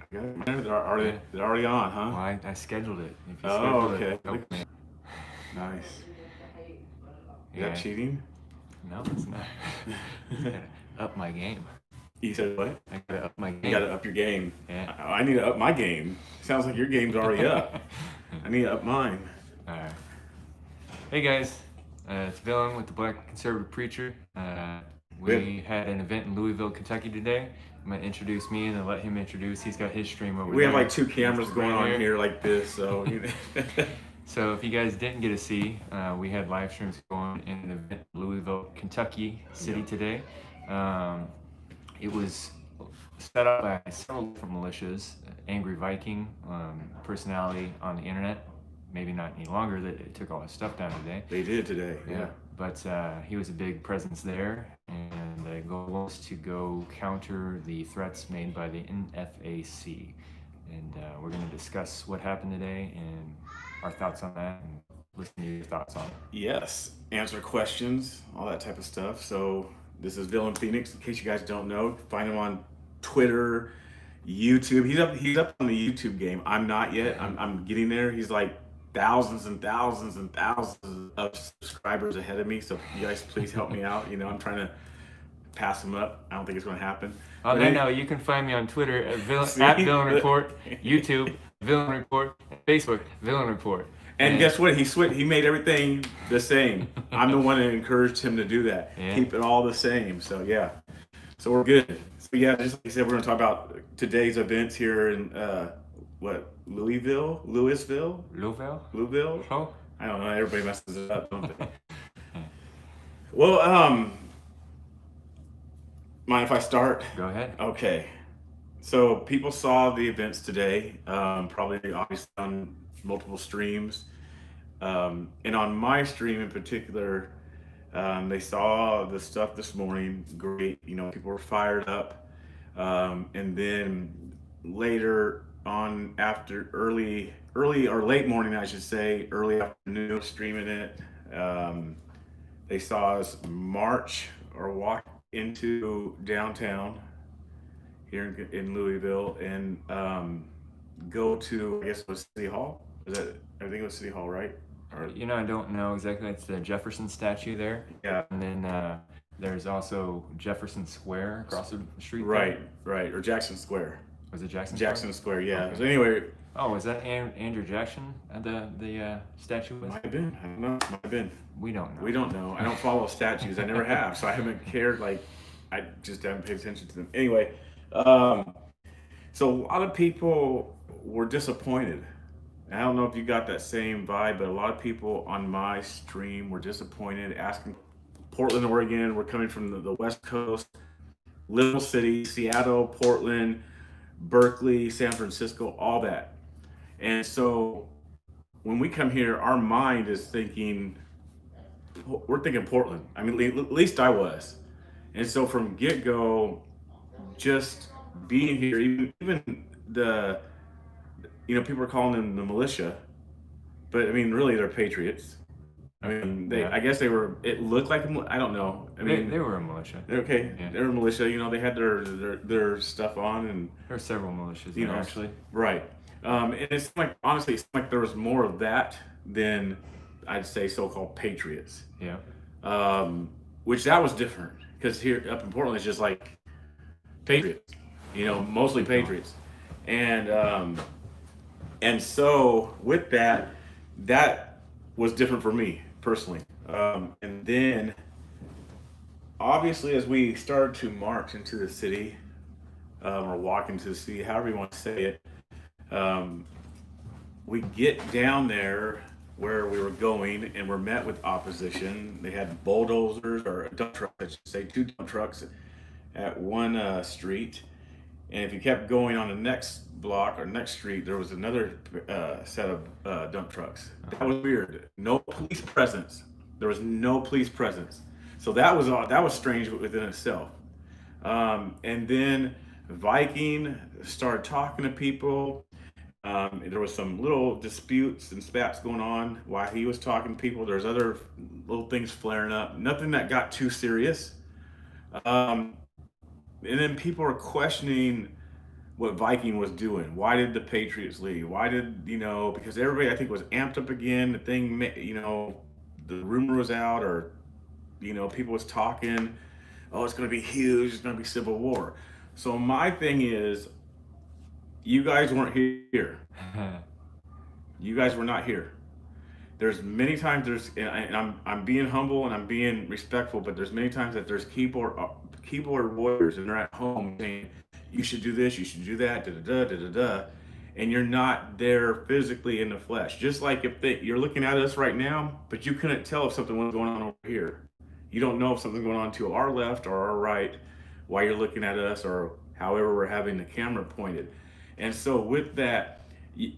They're already on, huh? Well, I scheduled it. If you Oh, schedule okay. it, oh, man. Nice. Is Yeah. that cheating? No, it's not. I gotta up my game. You said what? I gotta up my game. You gotta up your game. Yeah. I need to up my game. Sounds like your game's already up. I need to up mine. All right. Hey guys, it's Villain with the Black Conservative Preacher. We had an event in Louisville, Kentucky today. I'm gonna introduce me and then let him introduce. He's got his stream over there. We have like 2 cameras going on here like this, so. So if you guys didn't get to see, we had live streams going in an event in Louisville, Kentucky City today. It was set up by several different militias. Angry Viking, personality on the internet. Maybe not any longer, that it took all his stuff down today. They did today, yeah. But he was a big presence there, and the goal was to go counter the threats made by the NFAC. And we're going to discuss what happened today and our thoughts on that, and listen to your thoughts on it. Yes, answer questions, all that type of stuff. So this is Villain Phoenix. In case you guys don't know, find him on Twitter, YouTube. He's up on the YouTube game. I'm not yet. I'm getting there. He's like thousands and thousands and thousands of subscribers ahead of me. So you guys please help me out. You know, I'm trying to pass him up. I don't think it's going to happen. No, you can find me on Twitter at Villain Report, YouTube Villain Report, Facebook Villain Report. And guess what? He made everything the same. I'm the one that encouraged him to do that. Yeah. Keep it all the same. So yeah. So we're good. So yeah, just like I said, we're going to talk about today's events here in Louisville? Louisville? Oh? I don't know. Everybody messes it up, don't they? Well, mind if I start? Go ahead. Okay. So people saw the events today, probably obviously on multiple streams. And on my stream in particular, they saw the stuff this morning. Great. You know, people were fired up. And then later on, after early or late morning, I should say, early afternoon, streaming it, they saw us march or walk into downtown here in Louisville and go to, I guess it was City Hall. I think it was City Hall, right? Or, You know, I don't know exactly. It's the Jefferson statue there. yeah. And then there's also Jefferson Square across the street. Right. Or Jackson Square. Was it Jackson? Jackson Square, yeah. Okay. So anyway, Oh, was that Andrew Jackson at the statue was? might have been. I don't know. Might have been. We don't know. We don't know. I don't follow statues. I never have, so I haven't cared. Like, I just haven't paid attention to them. Anyway, so a lot of people were disappointed. I don't know if you got that same vibe, but a lot of people on my stream were disappointed, asking Portland, Oregon. We're coming from the West Coast, little city, Seattle, Portland, Berkeley, San Francisco, all that. And so when we come here, our mind is thinking, we're thinking Portland. I mean, at least I was. And so from get-go, just being here, even the, people are calling them the militia, but I mean, really they're patriots. I mean, I guess they were, it looked like, I don't know. I mean, they were a militia. Okay, Yeah. they were a militia, they had their stuff on and. There were several militias there, actually. Right. And it's like, honestly, it's like there was more of that than I'd say so-called patriots. Yeah. Which that was different because here up in Portland, it's just like patriots, mostly patriots. And so with that was different for me personally. And then obviously as we started to march into the city, or walk into the city, however you want to say it, we get down there where we were going and we're met with opposition. They had bulldozers or dump trucks, I should say, 2 dump trucks at one street. And if you kept going on the next block or next street, there was another set of dump trucks. That was weird. No police presence. There was no police presence. So that was strange within itself. And then Viking started talking to people. There was some little disputes and spats going on while he was talking to people. There's other little things flaring up. Nothing that got too serious. And then people are questioning what Viking was doing. Why did the Patriots leave? Why did, because everybody I think was amped up again. The thing, the rumor was out, or people was talking, oh, it's going to be huge, it's going to be civil war. So my thing is, you guys weren't here. You guys were not here. There's many times and I'm being humble and I'm being respectful, but there's many times that there's keyboard warriors and they're at home saying you should do this, you should do that, da da da da da, and you're not there physically in the flesh. Just like if you're looking at us right now, but you couldn't tell if something was going on over here. You don't know if something's going on to our left or our right while you're looking at us, or however we're having the camera pointed. And so with that,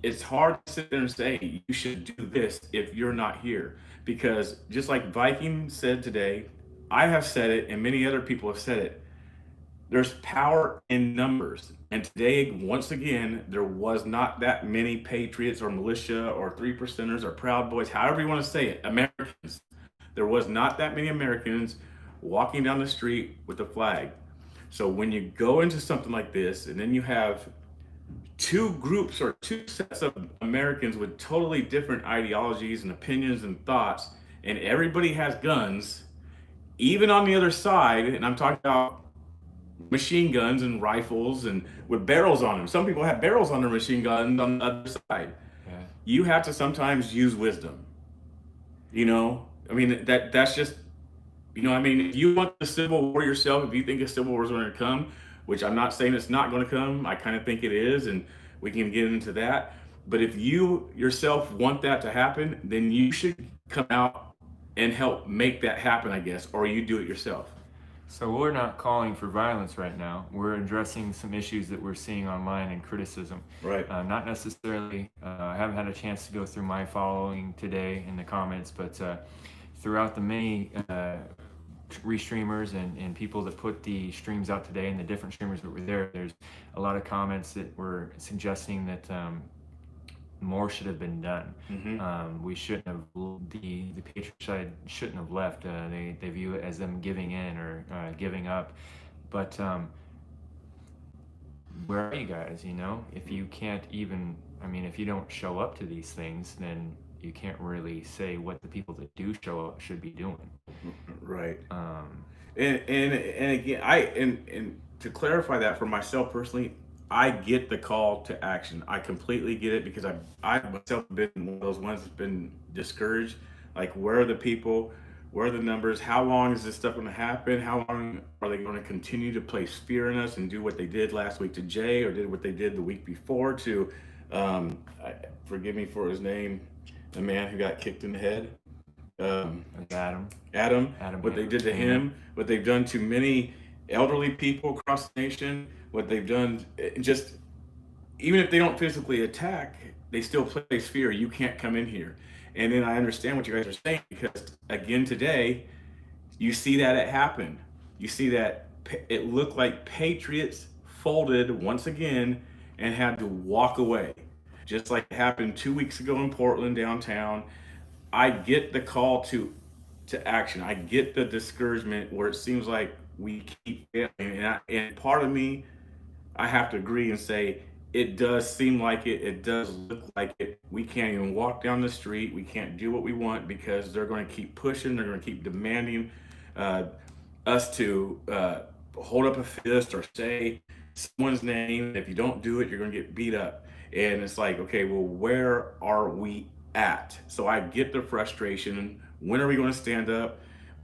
it's hard to sit there and say you should do this if you're not here, because just like Viking said today, I have said it and many other people have said it, there's power in numbers. And today, once again, there was not that many patriots or militia or 3%ers or proud boys, however you want to say it, Americans. There was not that many Americans walking down the street with a flag. So when you go into something like this, and then you have two groups or two sets of Americans with totally different ideologies and opinions and thoughts, and everybody has guns, even on the other side, and I'm talking about machine guns and rifles and with barrels on them. Some people have barrels on their machine guns on the other side. Yeah. You have to sometimes use wisdom. I mean, that's just, if you want the Civil War yourself, if you think a Civil War is going to come, which I'm not saying it's not going to come, I kind of think it is, and we can get into that. But if you yourself want that to happen, then you should come out and help make that happen, I guess, or you do it yourself. So we're not calling for violence right now. We're addressing some issues that we're seeing online and criticism. Right. Not necessarily, I haven't had a chance to go through my following today in the comments, but throughout the many restreamers and people that put the streams out today and the different streamers that were there, there's a lot of comments that were suggesting that more should have been done. Mm-hmm. We shouldn't have, the Patriot side shouldn't have left. They view it as them giving in or giving up. But where are you guys? If you can't even, if you don't show up to these things, then you can't really say what the people that do show up should be doing. Right. And again, and to clarify that for myself personally, I get the call to action. I completely get it, because I myself been one of those ones that's been discouraged. Like, where are the people? Where are the numbers? How long is this stuff going to happen? How long are they going to continue to place fear in us and do what they did last week to Jay, or did what they did the week before to, forgive me for his name, the man who got kicked in the head? Adam, what they did to him, what they've done to many elderly people across the nation, what they've done, just even if they don't physically attack, they still place fear. You can't come in here. And then I understand what you guys are saying, because again today, you see that it happened. You see that it looked like Patriots folded once again and had to walk away, just like it happened 2 weeks ago in Portland downtown. I get the call to action. I get the discouragement where it seems like we keep failing, and part of me, I have to agree and say it does seem like it. It does look like it. We can't even walk down the street. We can't do what we want, because they're going to keep pushing. They're going to keep demanding us to hold up a fist or say someone's name. If you don't do it, you're going to get beat up. And it's like, okay, well, where are we at? So I get the frustration. When are we going to stand up?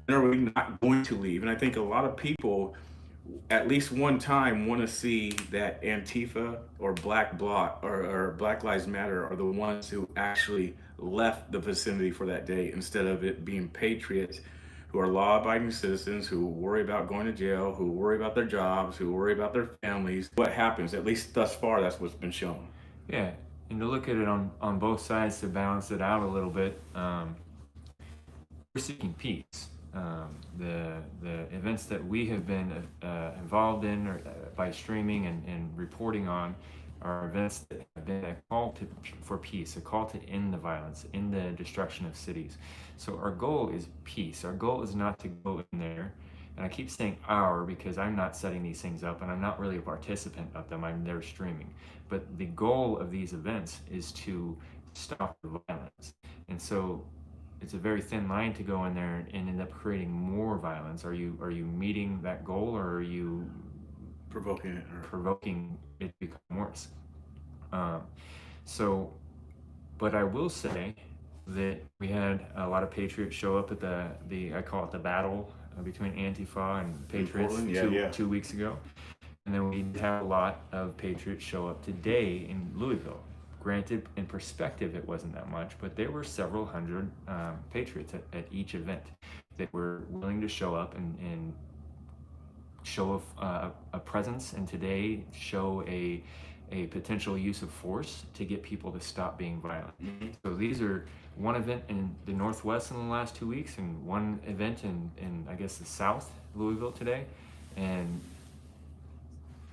When are we not going to leave? And I think a lot of people, at least one time, want to see that Antifa or Black Bloc or Black Lives Matter are the ones who actually left the vicinity for that day, instead of it being patriots who are law-abiding citizens, who worry about going to jail, who worry about their jobs, who worry about their families. What happens, at least thus far, that's what's been shown. Yeah, and to look at it on both sides, to balance it out a little bit, we're seeking peace. The events that we have been involved in, or by streaming and reporting on, are events that have been a call for peace, a call to end the violence, end the destruction of cities. So our goal is peace. Our goal is not to go in there And I keep saying our because I'm not setting these things up and I'm not really a participant of them. I'm there streaming. But the goal of these events is to stop the violence. And so it's a very thin line to go in there and end up creating more violence. Are you meeting that goal, or are you provoking it, or provoking it to become worse? Um, so, but I will say that we had a lot of patriots show up at the I call it the battle between Antifa and patriots Portland? 2 weeks ago, and then we had a lot of patriots show up today in Louisville. Granted, in perspective, it wasn't that much, but there were several hundred patriots at each event that were willing to show up and show a presence, and today show a potential use of force to get people to stop being violent. So these are one event in the Northwest in the last 2 weeks, and one event in I guess the South, Louisville today, and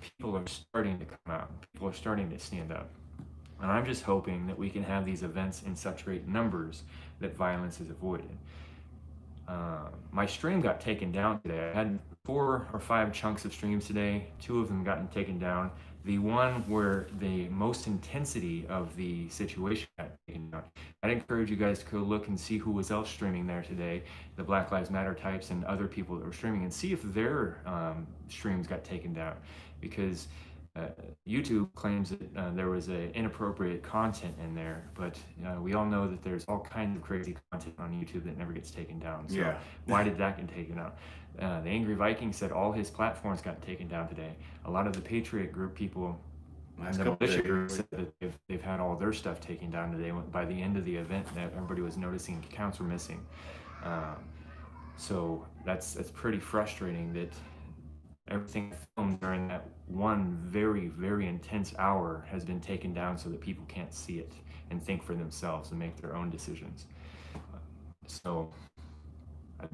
people are starting to come out. People are starting to stand up. And I'm just hoping that we can have these events in such great numbers that violence is avoided. My stream got taken down today. I had 4 or 5 chunks of streams today. 2 of them gotten taken down. The one where the most intensity of the situation got taken down. I'd encourage you guys to go look and see who was else streaming there today, the Black Lives Matter types and other people that were streaming, and see if their streams got taken down, because YouTube claims that there was inappropriate content in there, but we all know that there's all kinds of crazy content on YouTube that never gets taken down. So why did that get taken out? The Angry Viking said all his platforms got taken down today. A lot of the Patriot Group people, and the militia group, said that they've had all their stuff taken down today. By the end of the event, that everybody was noticing accounts were missing. So that's pretty frustrating that everything filmed during that one very, very intense hour has been taken down so that people can't see it and think for themselves and make their own decisions. So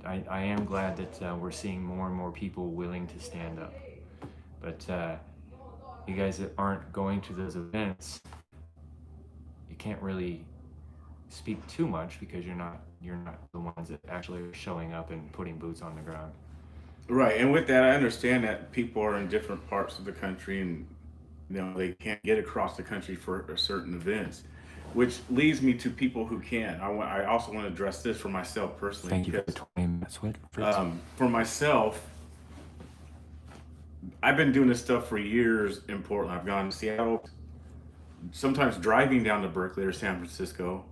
I am glad that we're seeing more and more people willing to stand up. But you guys that aren't going to those events, you can't really speak too much because you're not the ones that actually are showing up and putting boots on the ground. Right, and with that, I understand that people are in different parts of the country, and they can't get across the country for certain events, which leads me to people who can. I also want to address this for myself personally. Thank you for the 20 minutes. For myself, I've been doing this stuff for years in Portland. I've gone to Seattle, sometimes driving down to Berkeley or San Francisco.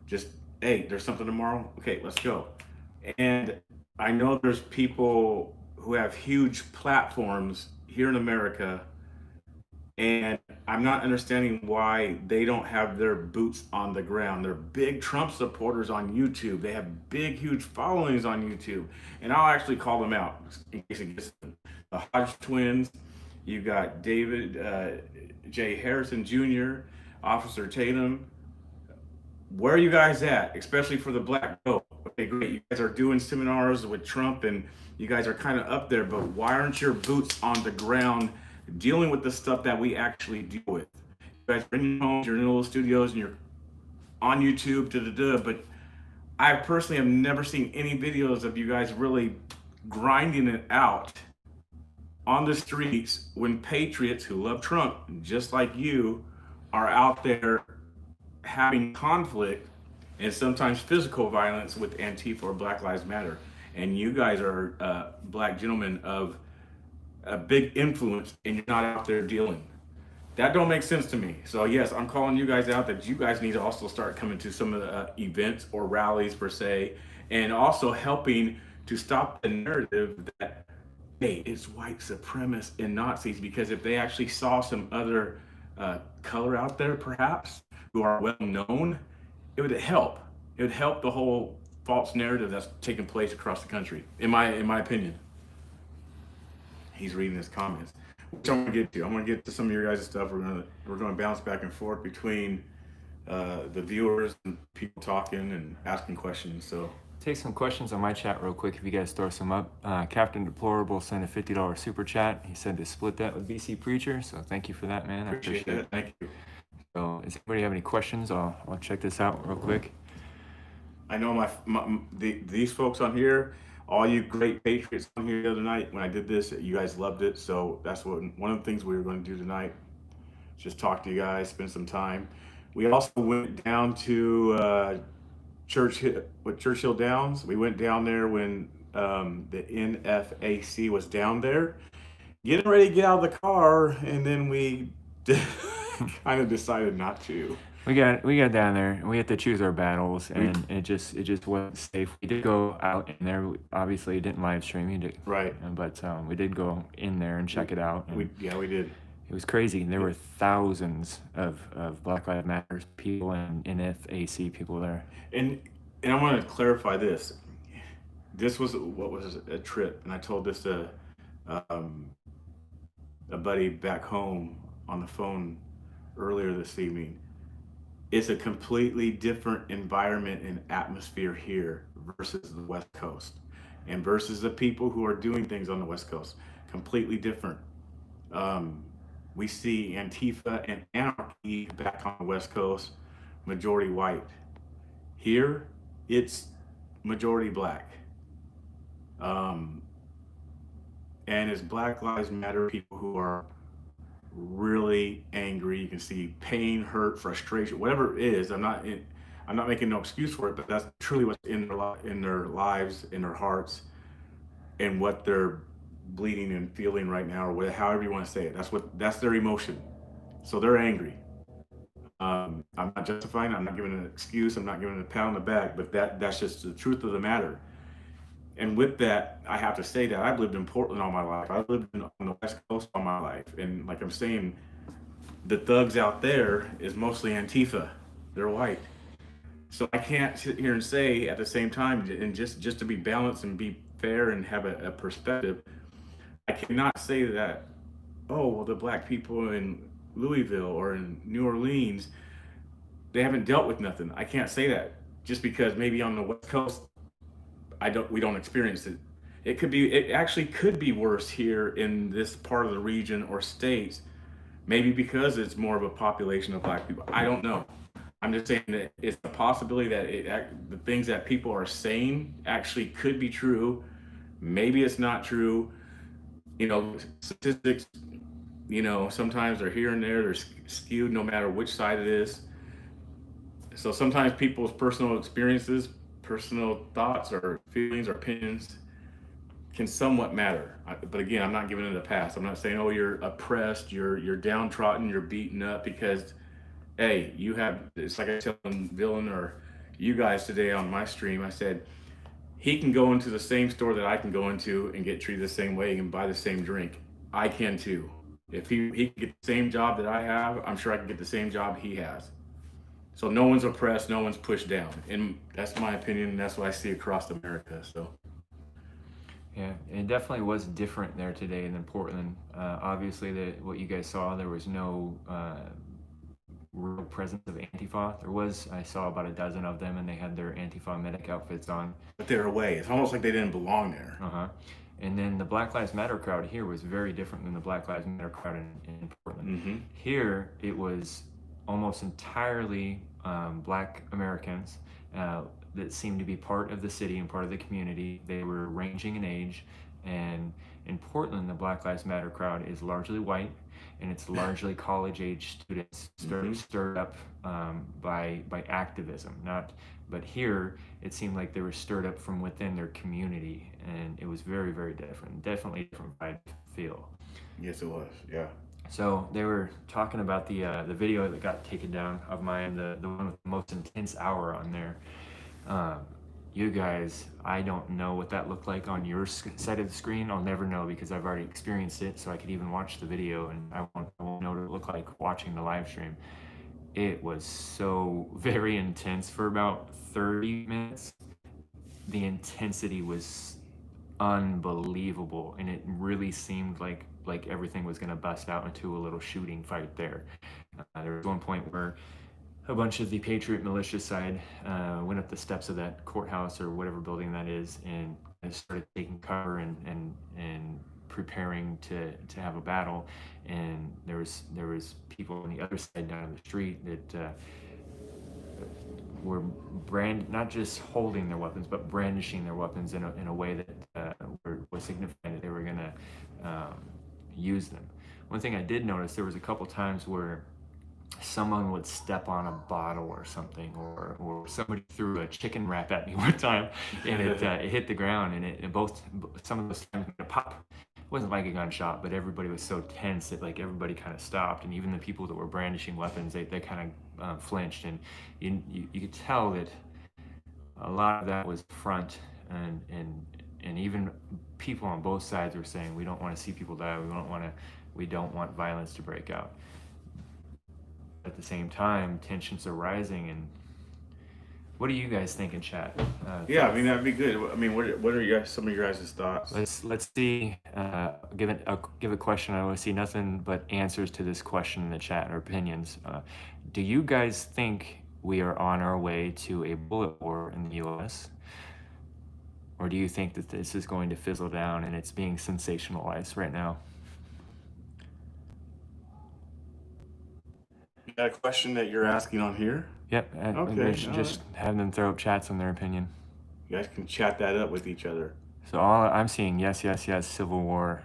Just, hey, there's something tomorrow? Okay, let's go. And I know there's people who have huge platforms here in America, and I'm not understanding why they don't have their boots on the ground. They're big Trump supporters on YouTube. They have big, huge followings on YouTube. And I'll actually call them out in case it gets them. The Hodge twins, you got David J. Harrison Jr., Officer Tatum. Where are you guys at, especially for the black vote? Okay, great. You guys are doing seminars with Trump and you guys are kind of up there, but why aren't your boots on the ground dealing with the stuff that we actually deal with? You guys are in your homes, you're in little studios, and you're on YouTube, but I personally have never seen any videos of you guys really grinding it out on the streets when patriots who love Trump, just like you, are out there having conflict and sometimes physical violence with Antifa or Black Lives Matter. And you guys are black gentlemen of a big influence and you're not out there dealing. That don't make sense to me. So yes, I'm calling you guys out that you guys need to also start coming to some of the events or rallies per se, and also helping to stop the narrative that, hey, it's white supremacists and Nazis, because if they actually saw some other color out there perhaps who are well known, it would help. It would help the whole false narrative that's taking place across the country, in my opinion. He's reading his comments, which I'm gonna get to. I'm gonna get to some of your guys' stuff. We're gonna bounce back and forth between the viewers and people talking and asking questions. So take some questions on my chat real quick if you guys throw some up. Captain Deplorable sent a $50 super chat. He said to split that with BC Preacher, so thank you for that, man. I appreciate it. Thank you. So does anybody have any questions? I'll check this out real quick. I know these folks on here, all you great patriots on here the other night when I did this, you guys loved it. So that's one of the things we were going to do tonight. Just talk to you guys, spend some time. We also went down to Churchill Downs. We went down there when the NFAC was down there, getting ready to get out of the car, and then we kind of decided not to. We got down there and we had to choose our battles, and it just wasn't safe. We did go out in there. We obviously didn't live stream, Right. but we did go in there and check it out. And We did. it was crazy. There were thousands of Black Lives Matter people and NFAC people there. And I want to clarify this. This was what was a trip, and I told this to um, a buddy back home on the phone earlier this evening. It's a completely different environment and atmosphere here versus the West Coast, and versus the people who are doing things on the West Coast. Completely different. Um, we see Antifa and anarchy back on the West Coast, majority white. Here, it's majority black. Um, and it's Black Lives Matter people who are really angry. You can see pain, hurt, frustration, whatever it is. I'm not making no excuse for it, but that's truly what's in their lives, in their hearts, and what they're bleeding and feeling right now, or whatever, however you want to say it. That's their emotion. So they're angry. I'm not justifying. I'm not giving an excuse. I'm not giving a pat on the back. But that's just the truth of the matter. And with that, I have to say that I've lived in Portland all my life. I've lived on the West Coast all my life, and like I'm saying, the thugs out there is mostly Antifa. They're white. So I can't sit here and say at the same time, and just to be balanced and be fair and have a perspective, I cannot say that, oh, well, the black people in Louisville or in New Orleans, they haven't dealt with nothing. I can't say that just because maybe on the West Coast, we don't experience it. It actually could be worse here in this part of the region or states, maybe because it's more of a population of black people. I don't know. I'm just saying that it's a possibility that the things that people are saying actually could be true. Maybe it's not true. Statistics, sometimes they're here and there, they're skewed no matter which side it is. So sometimes people's personal experiences, personal thoughts or feelings or opinions can somewhat matter. But again, I'm not giving it a pass. I'm not saying, oh, you're oppressed, you're downtrodden, you're beaten up because, hey, it's like I tell Villain or you guys today on my stream, I said, he can go into the same store that I can go into and get treated the same way and buy the same drink. I can too. If he can get the same job that I have, I'm sure I can get the same job he has. So no one's oppressed, no one's pushed down. And that's my opinion, and that's what I see across America. So Yeah, it definitely was different there today than Portland. Obviously, what you guys saw, there was no real presence of Antifa. I saw about a dozen of them, and they had their Antifa medic outfits on. But they're away. It's almost like they didn't belong there. And then the Black Lives Matter crowd here was very different than the Black Lives Matter crowd in Portland. Mm-hmm. Here, it was almost entirely Black Americans that seemed to be part of the city and part of the community. They were ranging in age, and in Portland, the Black Lives Matter crowd is largely white, and it's largely college-age students stirred up by activism. But here, it seemed like they were stirred up from within their community, and it was very, very different. Definitely different vibe feel. Yes, it was. Yeah. So they were talking about the video that got taken down of mine, the one with the most intense hour on there. You guys, I don't know what that looked like on your side of the screen. I'll never know because I've already experienced it, so I could even watch the video, and I won't know what it looked like watching the live stream. It was so very intense for about 30 minutes. The intensity was unbelievable, and it really seemed like everything was going to bust out into a little shooting fight there. There was one point where a bunch of the Patriot militia side went up the steps of that courthouse or whatever building that is and started taking cover and preparing to have a battle. And there was people on the other side down the street that were not just holding their weapons, but brandishing their weapons in a way that was signifying that they were going to use them. One thing I did notice, there was a couple times where someone would step on a bottle or something, or somebody threw a chicken wrap at me one time, and it hit the ground, and it both some of those times made a pop. It wasn't like a gunshot, but everybody was so tense that like everybody kind of stopped, and even the people that were brandishing weapons, they kind of flinched, and you could tell that a lot of that was front, and even people on both sides were saying, we don't want to see people die, we don't want violence to break out. At the same time, tensions are rising. And what do you guys think in chat? Yeah, I mean, that'd be good. I mean, what are some of your guys' thoughts? Let's see. Give a question. I want to see nothing but answers to this question in the chat, or opinions. Do you guys think we are on our way to a bullet war in the U.S., or do you think that this is going to fizzle down and it's being sensationalized right now? You got a question that you're asking on here? Yep. Okay. Just have them throw up chats on their opinion. You guys can chat that up with each other. So all I'm seeing, yes, civil war,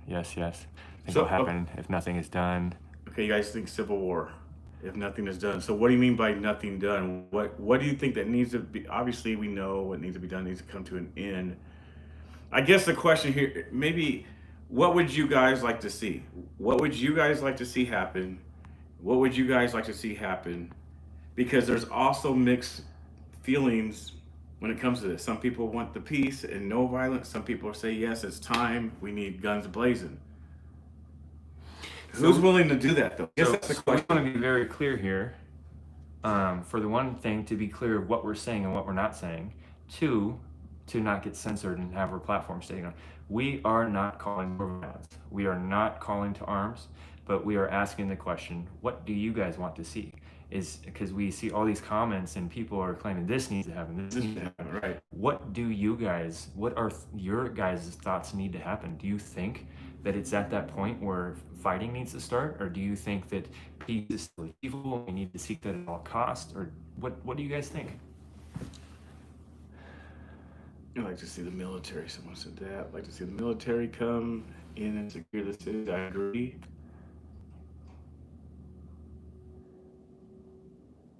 yes. I think it'll happen if nothing is done. Okay, you guys think civil war if nothing is done. So what do you mean by nothing done? What do you think that needs to be? Obviously, we know what needs to be done needs to come to an end. I guess the question here, maybe, what would you guys like to see? What would you guys like to see happen? What would you guys like to see happen? Because there's also mixed feelings when it comes to this. Some people want the peace and no violence. Some people say, yes, it's time. We need guns blazing. Who's willing to do that, though? Yes, that's the question. I want to be very clear here. For the one thing, to be clear of what we're saying and what we're not saying. Two, to not get censored and have our platform taken on. We are not calling for violence. We are not calling to arms, but we are asking the question, what do you guys want to see? Is because we see all these comments and people are claiming this needs to happen, this needs to happen, right? What are your guys' thoughts need to happen? Do you think that it's at that point where fighting needs to start, or do you think that peace is still achievable and we need to seek that at all costs, or what do you guys think? I'd like to see the military. Someone said that. I'd like to see the military come in and secure the city. I agree.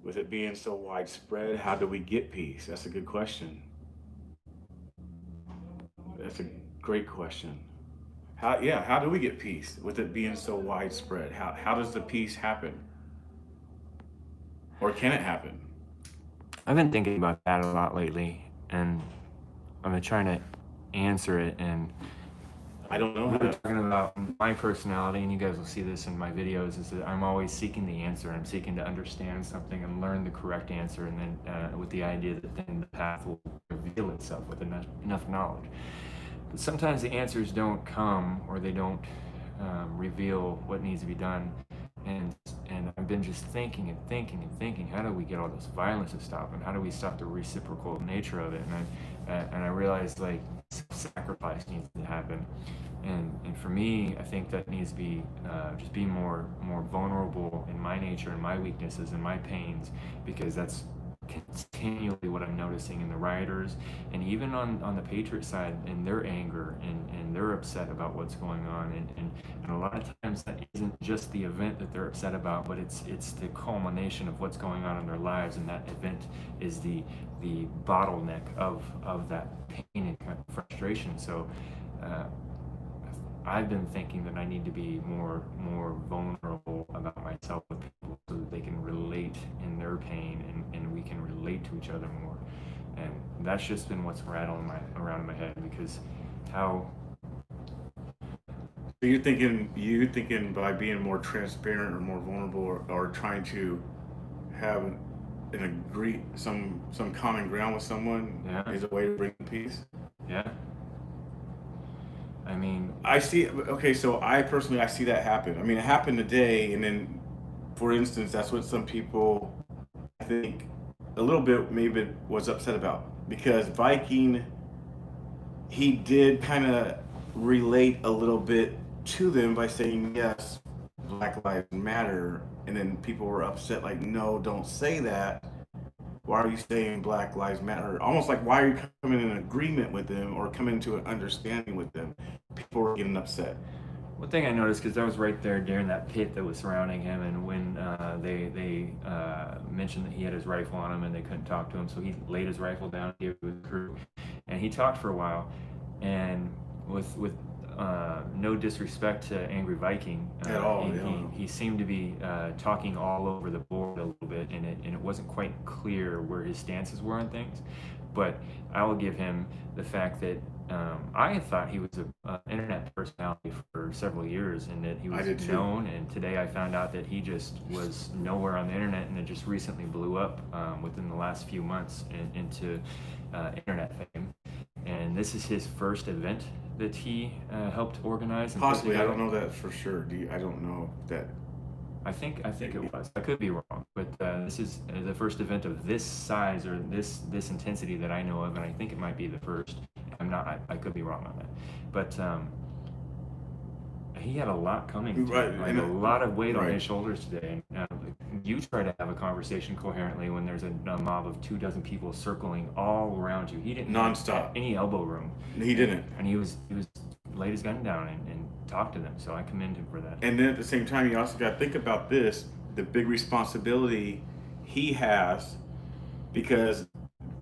With it being so widespread, how do we get peace? That's a good question. That's a great question. How do we get peace with it being so widespread? How does the peace happen? Or can it happen? I've been thinking about that a lot lately, and I've been trying to answer it, and I don't know. We're talking about my personality, and you guys will see this in my videos, is that I'm always seeking the answer. I'm seeking to understand something and learn the correct answer, and then with the idea that then the path will reveal itself with enough knowledge. But sometimes the answers don't come, or they don't reveal what needs to be done. And I've been just thinking, how do we get all this violence to stop, and how do we stop the reciprocal nature of it? And I realized, like, sacrifice needs to happen, and for me, I think that needs to be just be more vulnerable in my nature and my weaknesses and my pains, because that's continually what I'm noticing in the rioters, and even on the Patriot side, in their anger and they're upset about what's going on, and a lot of times that isn't just the event that they're upset about, but it's the culmination of what's going on in their lives, and that event is the bottleneck of that pain and frustration. So I've been thinking that I need to be more vulnerable about myself with people, so that they can relate in their pain, and we can relate to each other more. And that's just been what's rattling around in my head, because how. So you're thinking by being more transparent or more vulnerable, or trying to have some common ground with someone, is a way to bring peace? Yeah. I mean, I see. Okay, so I personally see that happen. I mean, it happened today, and then, for instance, that's what some people, I think, a little bit maybe was upset about, because Viking, he did kind of relate a little bit to them by saying, yes, Black Lives Matter, and then people were upset, like, no, don't say that. why are you saying Black Lives Matter? Almost like, why are you coming in agreement with them or coming to an understanding with them? People are getting upset. One thing I noticed, because I was right there during that pit that was surrounding him, and when they mentioned that he had his rifle on him and they couldn't talk to him, so he laid his rifle down, gave it to his crew, and he talked for a while. And with no disrespect to Angry Viking, At all, he seemed to be talking all over the board a little bit, and it wasn't quite clear where his stances were on things. But I will give him the fact that I had thought he was an internet personality for several years, and that he was known. And today I found out that he just was nowhere on the internet, and it just recently blew up within the last few months into internet fame. And this is his first event that he helped organize. And possibly, I don't know that for sure. I don't know that. I think it was. I could be wrong, but this is the first event of this size or this intensity that I know of, and I think it might be the first. I'm not. I could be wrong on that, but he had a lot coming, right, like a lot of weight on his shoulders today. And you try to have a conversation coherently when there's a mob of 24 people circling all around you. He didn't nonstop any elbow room. He didn't, and he was laid his gun down and talked to them. So I commend him for that. And then at the same time, you also got to think about this: the big responsibility he has, because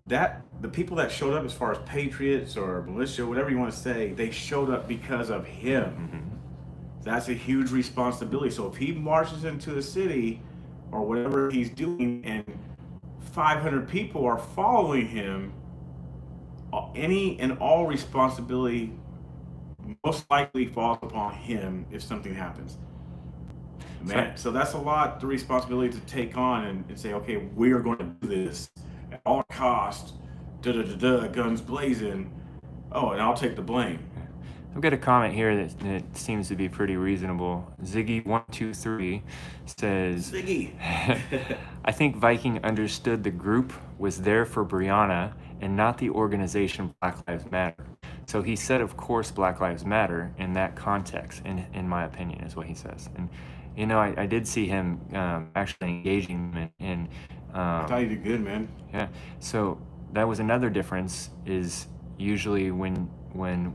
the people that showed up, as far as patriots or militia, whatever you want to say, they showed up because of him. Mm-hmm. That's a huge responsibility. So if he marches into a city or whatever he's doing and 500 people are following him, any and all responsibility most likely falls upon him if something happens. Man, so that's a lot, the responsibility to take on and say, okay, we are going to do this at all costs, guns blazing. Oh, and I'll take the blame. I've got a comment here that seems to be pretty reasonable. Ziggy123 says, Ziggy. I think Viking understood the group was there for Brianna and not the organization Black Lives Matter. So he said, of course, Black Lives Matter in that context, in my opinion, is what he says. And, you know, I did see him actually engaging in I thought you did good, man. Yeah. So that was another difference, is usually when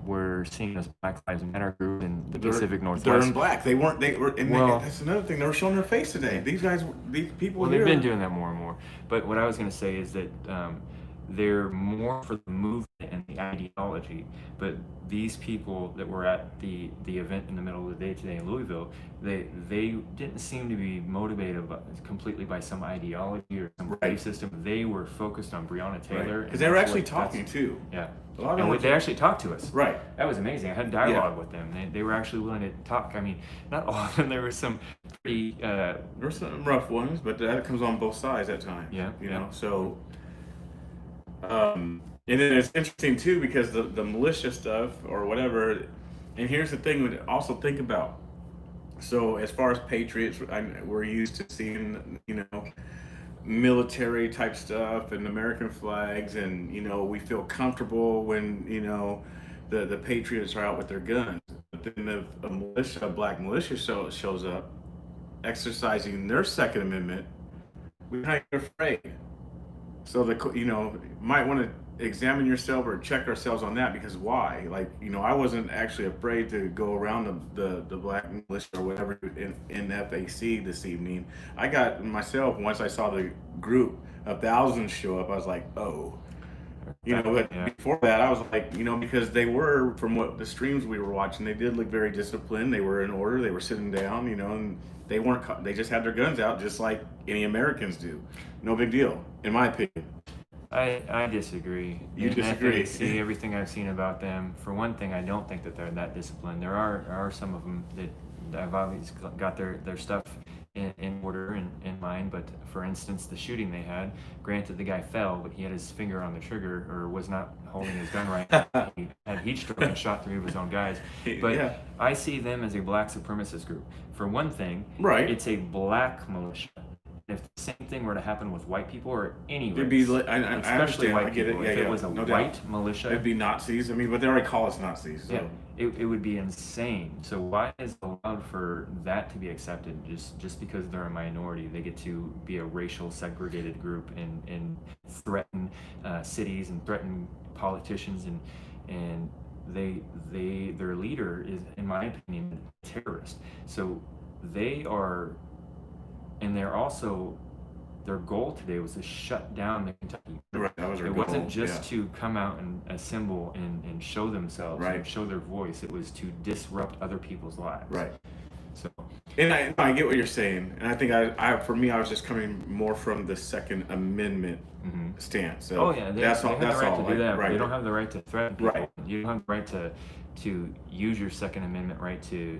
we're seeing this Black Lives Matter group in the Pacific Northwest. They're in black. They weren't. That's another thing. They were showing their face today. These people. Well, they've been doing that more and more. But what I was going to say is that they're more for the movement and the ideology. But these people that were at the event in the middle of the day today in Louisville, they didn't seem to be motivated completely by some ideology or some belief system. They were focused on Breonna Taylor. Because they were actually talking too. Yeah. A lot of them they actually talked to us. Right. That was amazing. I had dialogue with them. They were actually willing to talk. I mean, not all of them. There were some pretty... there were some rough ones, but that comes on both sides at times. Yeah. You know, so... and then it's interesting too, because the militia stuff or whatever, and here's the thing to also think about. So as far as patriots, we're used to seeing, you know, military type stuff and American flags, and, you know, we feel comfortable when, you know, the patriots are out with their guns. But then a black militia shows up exercising their Second Amendment, we're not afraid. So might want to examine yourself or check ourselves on that, because why? Like, you know, I wasn't actually afraid to go around the black militia or whatever in NFAC this evening. I got myself, once I saw the group, 1,000 show up, I was like, oh. You know, but before that, I was like, you know, because they were, from what the streams we were watching, they did look very disciplined. They were in order. They were sitting down, you know, and they just had their guns out just like any Americans do. No big deal, in my opinion. I disagree. You disagree? See everything I've seen about them. For one thing, I don't think that they're that disciplined. There are some of them that have obviously got their stuff in order and in mind. But for instance, the shooting they had, granted the guy fell, but he had his finger on the trigger or was not holding his gun right. He had heat stroke and shot 3 of his own guys. But I see them as a black supremacist group. For one thing, right, it's a black militia. if the same thing were to happen with white people or any It'd race, be, I especially understand, I white get it, people, yeah, if yeah, it was a no doubt. white militia, It'd be Nazis. I mean, but they already call us Nazis. So. yeah, it would be insane. So why is it allowed for that to be accepted? Just because they're a minority, they get to be a racial segregated group and threaten cities and threaten politicians and their leader is, in my opinion, a terrorist. So they are, and they're also, their goal today was to shut down the Kentucky. Right, that was their It goal, wasn't just yeah. to come out and assemble and show themselves Right. and show their voice. It was to disrupt other people's lives. Right. So, And I get what you're saying, and I think for me, I was just coming more from the Second Amendment stance. So oh yeah, they have the right to do that. But they don't have the right to threaten people. Right. You don't have the right to use your Second Amendment right to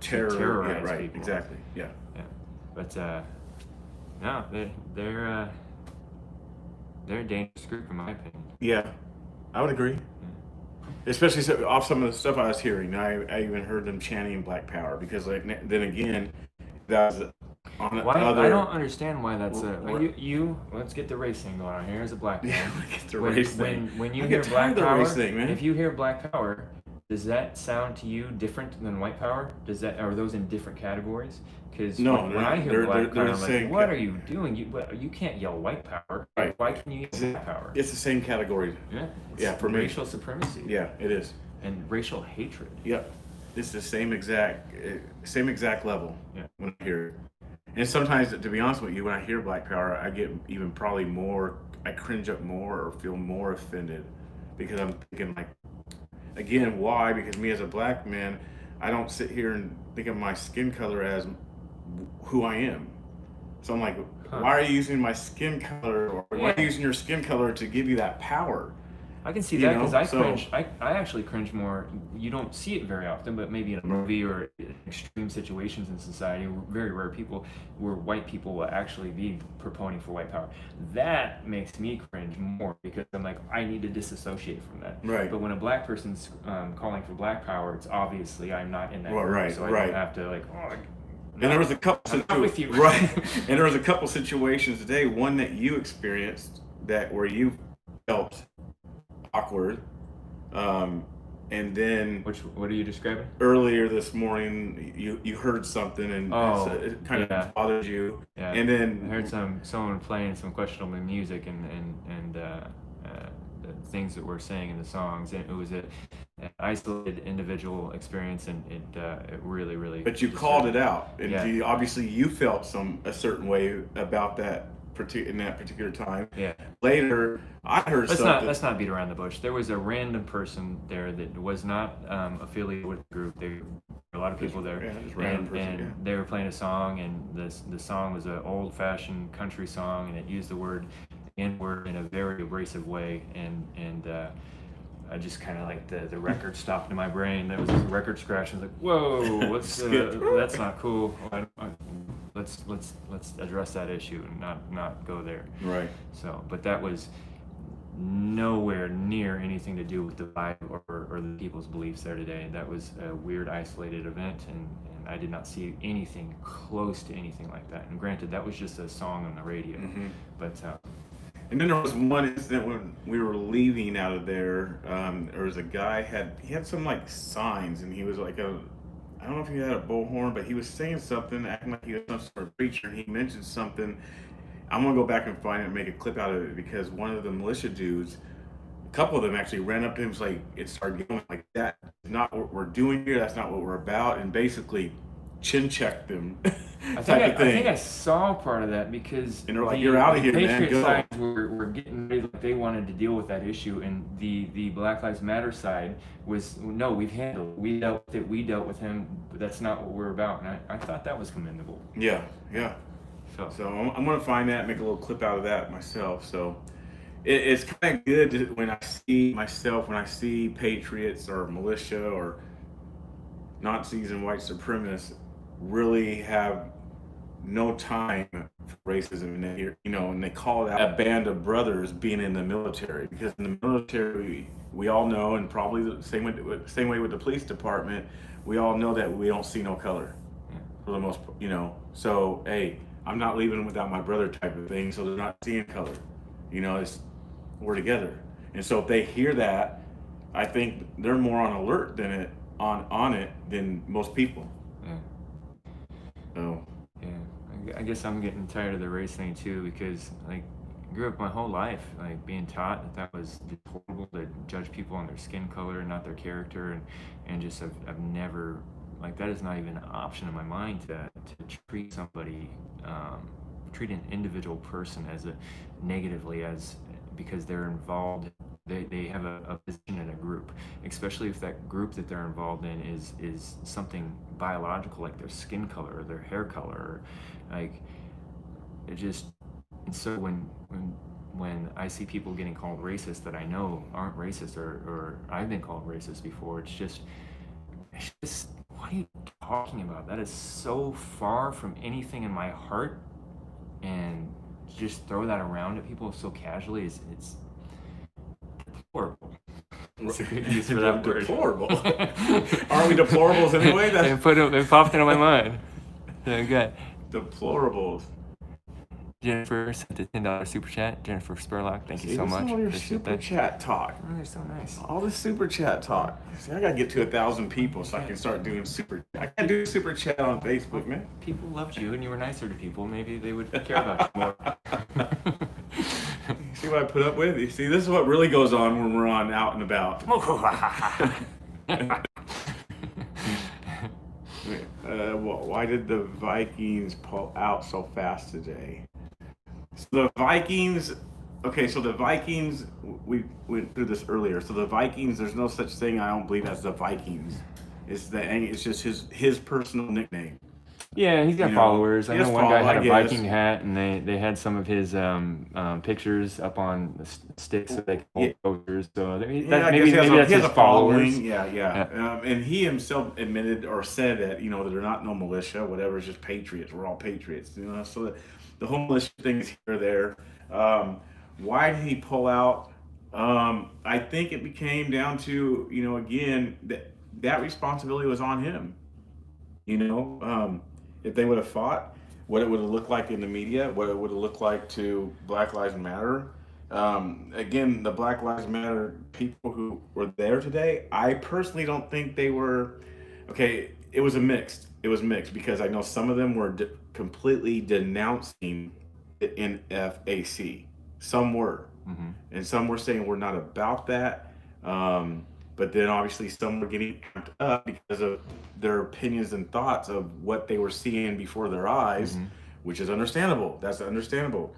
terrorize right, people. Exactly. Yeah. Yeah. But no, they're a dangerous group in my opinion. Yeah, I would agree. Especially off some of the stuff I was hearing. I even heard them chanting Black Power because, like, then again, that was on other. I don't understand why that's let's get the race thing going on here as a black man. Yeah, get the race thing. When you hear Black the Power, race thing, man. if you hear Black Power, does that sound to you different than white power? Are those in different categories? Because when I hear Black Power, I'm like, what are you doing? You can't yell white power. Right. Why can you yell Black Power? It's the same category. Yeah. Yeah, for me. Racial supremacy. Yeah, it is. And racial hatred. Yep. It's the same exact level. Yeah. When I hear it. And sometimes, to be honest with you, when I hear Black Power, I get even probably more, I cringe up more or feel more offended because I'm thinking, like, again, why? Because me as a black man, I don't sit here and think of my skin color as who I am. So I'm like, why are you using my skin color, or why are you using your skin color to give you that power? I can see that because I cringe. I actually cringe more. You don't see it very often, but maybe in a movie or in extreme situations in society, very rare people where white people will actually be proponing for white power. That makes me cringe more because I'm like, I need to disassociate from that. Right. But when a black person's calling for black power, it's obviously I'm not in that group, right, so I don't have to like. And there was a couple with you. Right. And there was a couple situations today, one that you experienced where you felt awkward, and then what are you describing? Earlier this morning, you heard something and it kind of bothered you, and then I heard someone playing some questionable music and the things that we're saying in the songs, and it was an isolated individual experience, and it really. But you called it out, and obviously you felt a certain way about that. In that particular time. Yeah. Later, I heard something. Let's not beat around the bush. There was a random person there that was not affiliated with the group. There were a lot of people there, and they were playing a song, and the song was an old-fashioned country song, and it used the word N-word in a very abrasive way, and I just kind of like the record stopped in my brain. There was this record scratch. I was like, whoa, that's not cool. Let's address that issue and not go there. Right. So, but that was nowhere near anything to do with the vibe or the people's beliefs there today. That was a weird, isolated event, and I did not see anything close to anything like that. And granted, that was just a song on the radio, but. And then there was one incident when we were leaving out of there. There was a guy he had some like signs, and he was like I don't know if he had a bullhorn, but he was saying something, acting like he was some sort of preacher. And he mentioned something. I'm gonna go back and find it and make a clip out of it because one of the militia dudes, a couple of them actually ran up to him, like it started going like that. That's not what we're doing here. That's not what we're about, and basically chin checked them. I think I saw part of that because and they're like, "You're out of here, man. Patriot Go." sides were getting ready, like they wanted to deal with that issue, and the Black Lives Matter side was no, we dealt with it. We dealt with him, but that's not what we're about. And I thought that was commendable. Yeah. So I'm gonna find that, make a little clip out of that myself. So it's kind of good when I see patriots or militia or Nazis and white supremacists really have no time for racism, and they call that a band of brothers being in the military, because in the military we all know, and probably the same way with the police department, we all know that we don't see no color for the most part, so hey, I'm not leaving without my brother type of thing. So they're not seeing color. It's we're together. And so if they hear that, I think they're more on alert than on it than most people. Yeah. So Yeah. I guess I'm getting tired of the race thing too, because like I grew up my whole life like being taught that was deplorable to judge people on their skin color and not their character, and just I've never, like, that is not even an option in my mind to treat somebody, treat an individual person as a negatively as because they're involved. They have a position in a group, especially if that group that they're involved in is something biological, like their skin color or their hair color, or like it just. And so when I see people getting called racist that I know aren't racist, or I've been called racist before, it's just what are you talking about? That is so far from anything in my heart, and to just throw that around at people so casually it's deplorable. It's a good use for that word. Deplorable. Aren't we deplorables anyway? It popped into my mind. Yeah, good. Deplorables. Jennifer sent the $10 super chat. Jennifer Spurlock, thank you so much. All your super chat talk. Oh, they're so nice. All the super chat talk. See, I gotta get to 1,000 people so I can start doing super. I can't do super chat on Facebook, man. People loved you and you were nicer to people. Maybe they would care about you more. See what I put up with? You see, this is what really goes on when we're on out and about. Why did the Vikings pull out so fast today? So the Vikings, we went through this earlier. So the Vikings, there's no such thing, I don't believe, as the Vikings. It's just his personal nickname. Yeah, he's got followers. I know one guy had a Viking hat, and they had some of his pictures up on the sticks so they could hold posters. So maybe that's his followers. Yeah. And he himself admitted or said that that they're not no militia, whatever. It's just patriots. We're all patriots. So the whole militia thing is here or there. Why did he pull out? I think it became down to again that responsibility was on him. If they would have fought, what it would have looked like in the media, what it would have looked like to Black Lives Matter. Again, the Black Lives Matter people who were there today, I personally don't think they were, okay, it was mixed because I know some of them were completely denouncing the NFAC. Some were. Mm-hmm. And some were saying we're not about that. But then obviously some were getting amped up because of their opinions and thoughts of what they were seeing before their eyes, mm-hmm. which is understandable. That's understandable.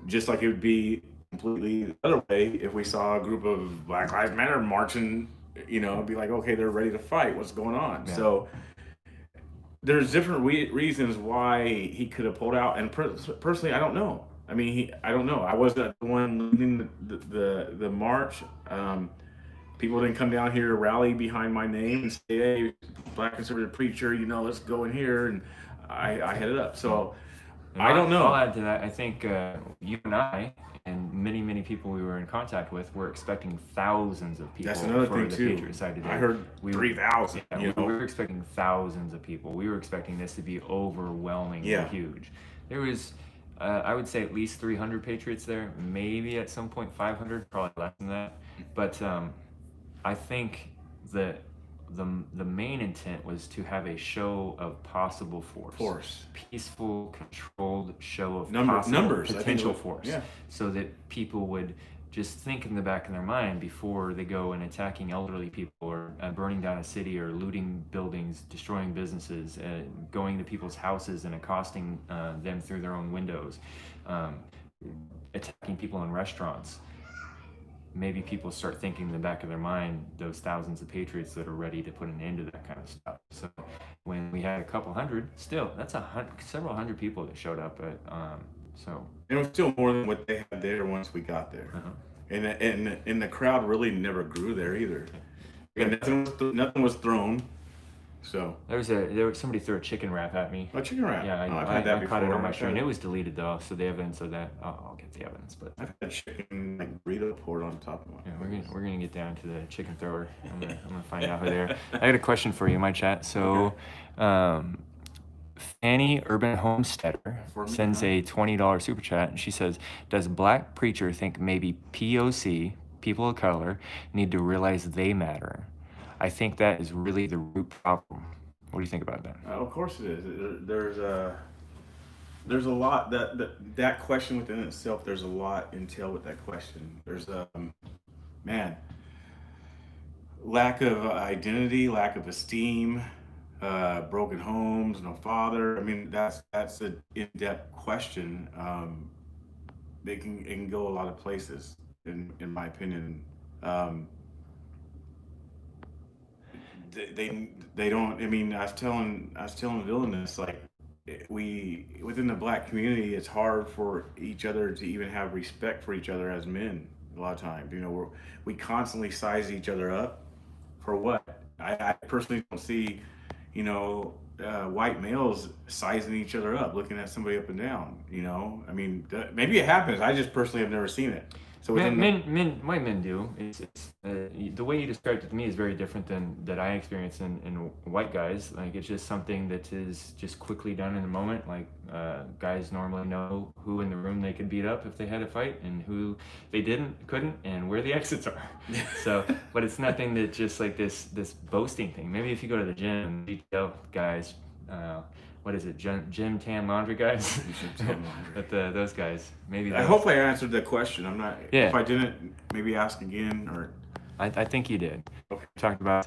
Just like it would be completely the other way if we saw a group of Black Lives Matter marching, it'd be like, okay, they're ready to fight. What's going on? Yeah. So there's different reasons why he could have pulled out. And personally, I don't know. I don't know. I wasn't the one leading the march. People didn't come down here to rally behind my name and say, hey, Black conservative preacher, let's go in here. And I headed up. So I don't know. I'll add to that. I think you and I and many, many people we were in contact with were expecting thousands of people. That's another for thing the too. Patriot side today. I heard 3,000. We were expecting thousands of people. We were expecting this to be overwhelmingly huge. There was, I would say, at least 300 Patriots there. Maybe at some point 500, probably less than that. But I think that the main intent was to have a show of possible force. Peaceful, controlled show of numbers, potential force. Yeah. So that people would just think in the back of their mind before they go and attacking elderly people or burning down a city or looting buildings, destroying businesses, going to people's houses and accosting them through their own windows, attacking people in restaurants. Maybe people start thinking in the back of their mind those thousands of patriots that are ready to put an end to that kind of stuff. So when we had a couple hundred, still that's several hundred people that showed up at so it was still more than what they had there once we got there. Uh-huh. And the crowd really never grew there either. And nothing was thrown. So there was somebody threw a chicken wrap at me. A chicken wrap? Yeah, I've had that before. Caught it on my screen. It was deleted though, so the evidence of that. I'll get the evidence, but I've had chicken burrito poured on top of one. Yeah, we're gonna get down to the chicken thrower. I'm gonna find out who they are. I got a question for you in my chat. So, Annie Urban Homesteader sends a $20 super chat, and she says, "Does black preacher think maybe POC, people of color, need to realize they matter? I think that is really the root problem." What do you think about that? Of course it is. There's a lot that question within itself. There's a lot entailed with that question. There's man, lack of identity, lack of esteem, broken homes, no father. I mean, that's an in-depth question. It can go a lot of places, in my opinion. Um, they don't. I mean, I was telling Villainous, like, we within the black community, it's hard for each other to even have respect for each other as men. A lot of times, we constantly size each other up for what? I personally don't see, white males sizing each other up, looking at somebody up and down. I mean, maybe it happens. I just personally have never seen it. So within White men do. The way you described it to me is very different than that I experience in white guys. Like, it's just something that is just quickly done in a moment. Like, guys normally know who in the room they could beat up if they had a fight, and who they couldn't, and where the exits are. So, but it's nothing that just like this boasting thing. Maybe if you go to the gym, detail guys. What is it, gym tan laundry guys? But those guys, maybe. I hope I answered that question. I'm not. Yeah. If I didn't, maybe ask again, or. I think you did. Okay. We talked about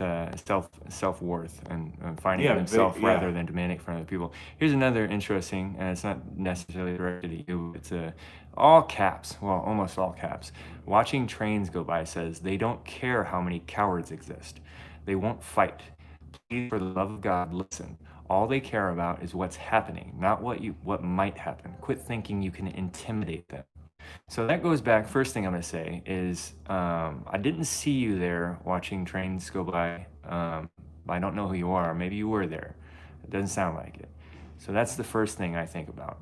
self-worth and finding himself rather than demanding from other people. Here's another interesting, and it's not necessarily directed at you. It's all caps. Well, almost all caps. Watching trains go by says they don't care how many cowards exist. They won't fight. Please, for the love of God, listen. All they care about is what's happening, not what might happen. Quit thinking you can intimidate them. So that goes back. First thing I'm going to say is I didn't see you there watching trains go by. I don't know who you are. Maybe you were there. It doesn't sound like it. So that's the first thing I think about.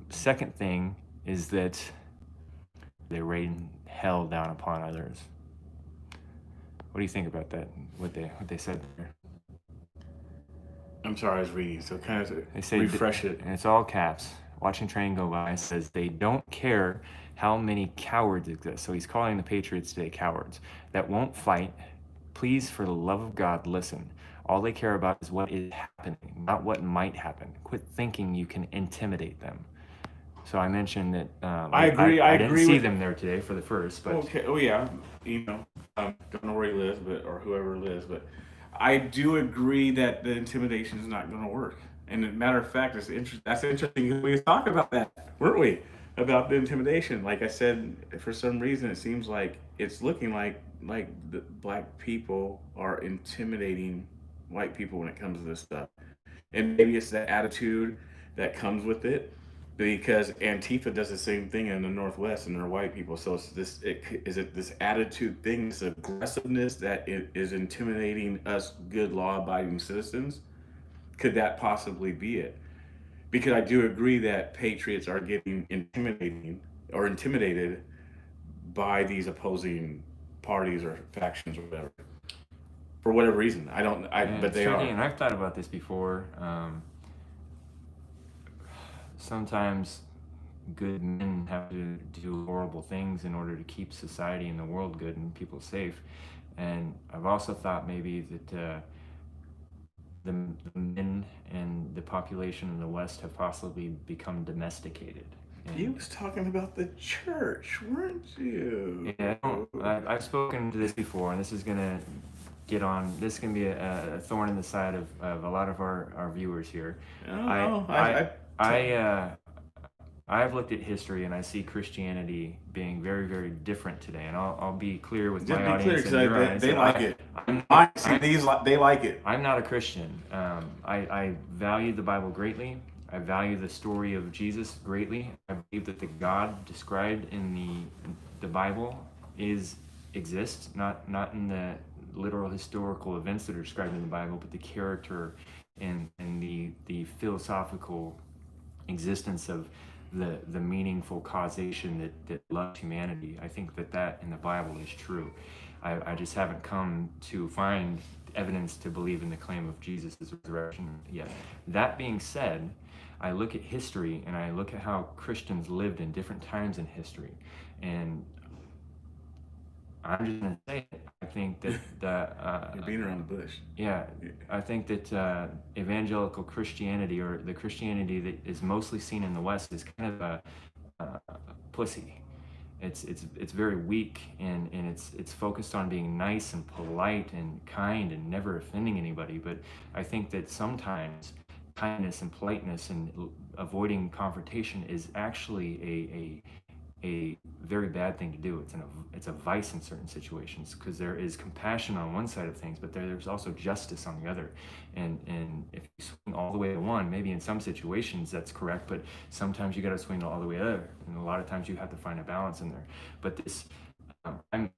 Second thing is that they rain hell down upon others. What do you think about that? What they said there? I'm sorry, I was reading, so kind of They say refresh it. And it's all caps. Watching train go by says they don't care how many cowards exist. So he's calling the Patriots today cowards that won't fight. Please, for the love of God, listen. All they care about is what is happening, not what might happen. Quit thinking you can intimidate them. So I mentioned that I agree. I didn't agree see with them there today for the first, but Okay. Oh yeah. Don't know where he lives, or whoever lives, but I do agree that the intimidation is not going to work. And as a matter of fact, that's interesting. We was talking about that, weren't we? About the intimidation. Like I said, for some reason, it seems like it's looking like the black people are intimidating white people when it comes to this stuff. And maybe it's that attitude that comes with it, because Antifa does the same thing in the Northwest, and they're white people. So it's this attitude thing, this aggressiveness that is intimidating us good law-abiding citizens. Could that possibly be it? Because I do agree that patriots are getting intimidated by these opposing parties or factions or whatever, for whatever reason. I don't. But they are. And I've thought about this before. Sometimes good men have to do horrible things in order to keep society and the world good and people safe. And I've also thought maybe that the men and the population in the West have possibly become domesticated. And You was talking about the church, weren't you? yeah, I've spoken to this before, and this is gonna this can be a thorn in the side of a lot of our viewers here. I've looked at history, and I see Christianity being very, very different today. And I'll be clear with Just my be clear, audience and your audience. they that like it. They like it. I'm not a Christian. I value the Bible greatly. I value the story of Jesus greatly. I believe that the God described in the Bible exists, not in the literal historical events that are described in the Bible, but the character and the philosophical existence of the meaningful causation that loves humanity. I think that in the Bible is true. I just haven't come to find evidence to believe in the claim of Jesus' resurrection yet. That being said, I look at history and I look at how Christians lived in different times in history, and I'm just gonna say it. I think that You're being around the bush. yeah, I think that evangelical Christianity, or the Christianity that is mostly seen in the West, is kind of a pussy. It's very weak, and it's focused on being nice and polite and kind and never offending anybody. But I think that sometimes kindness and politeness and avoiding confrontation is actually a very bad thing to do. It's a vice in certain situations, because there is compassion on one side of things, but there's also justice on the other. And if you swing all the way to one, maybe in some situations that's correct, but sometimes you got to swing all the way to the other, and a lot of times you have to find a balance in there. But this,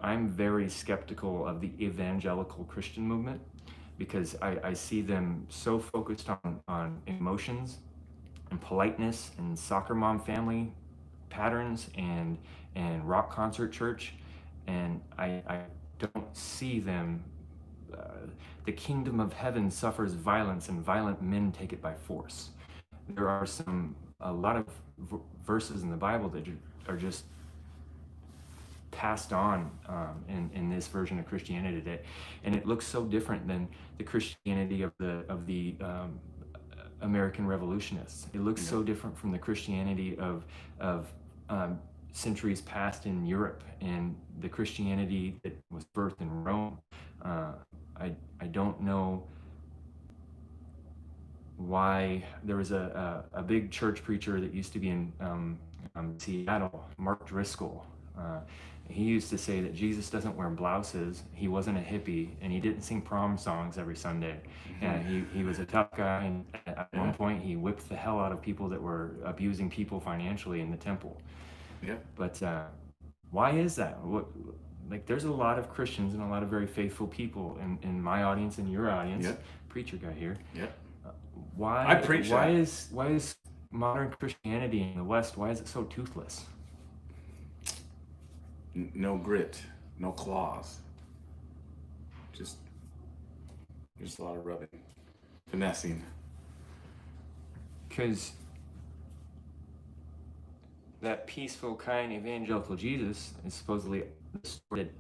I'm very skeptical of the evangelical Christian movement, because I see them so focused on emotions and politeness and soccer mom family patterns and rock concert church, and I don't see them. The kingdom of heaven suffers violence, and violent men take it by force. There are a lot of verses in the Bible that are just passed on in this version of Christianity today, and it looks so different than the Christianity of the American revolutionists. It looks so different from the Christianity of centuries past in Europe and the Christianity that was birthed in Rome. I don't know why. There was a big church preacher that used to be in Seattle, Mark Driscoll. He used to say that Jesus doesn't wear blouses, he wasn't a hippie, and he didn't sing prom songs every Sunday. And he was a tough guy, and at one point he whipped the hell out of people that were abusing people financially in the temple. Yeah. But why is that? Like, there's a lot of Christians and a lot of very faithful people in my audience and your audience. Yep. Preacher guy here. Yep. Why? I preach why that. is modern Christianity in the West, why is it so toothless? No grit, no claws. Just a lot of rubbing, finessing. Because that peaceful, kind, evangelical Jesus is supposedly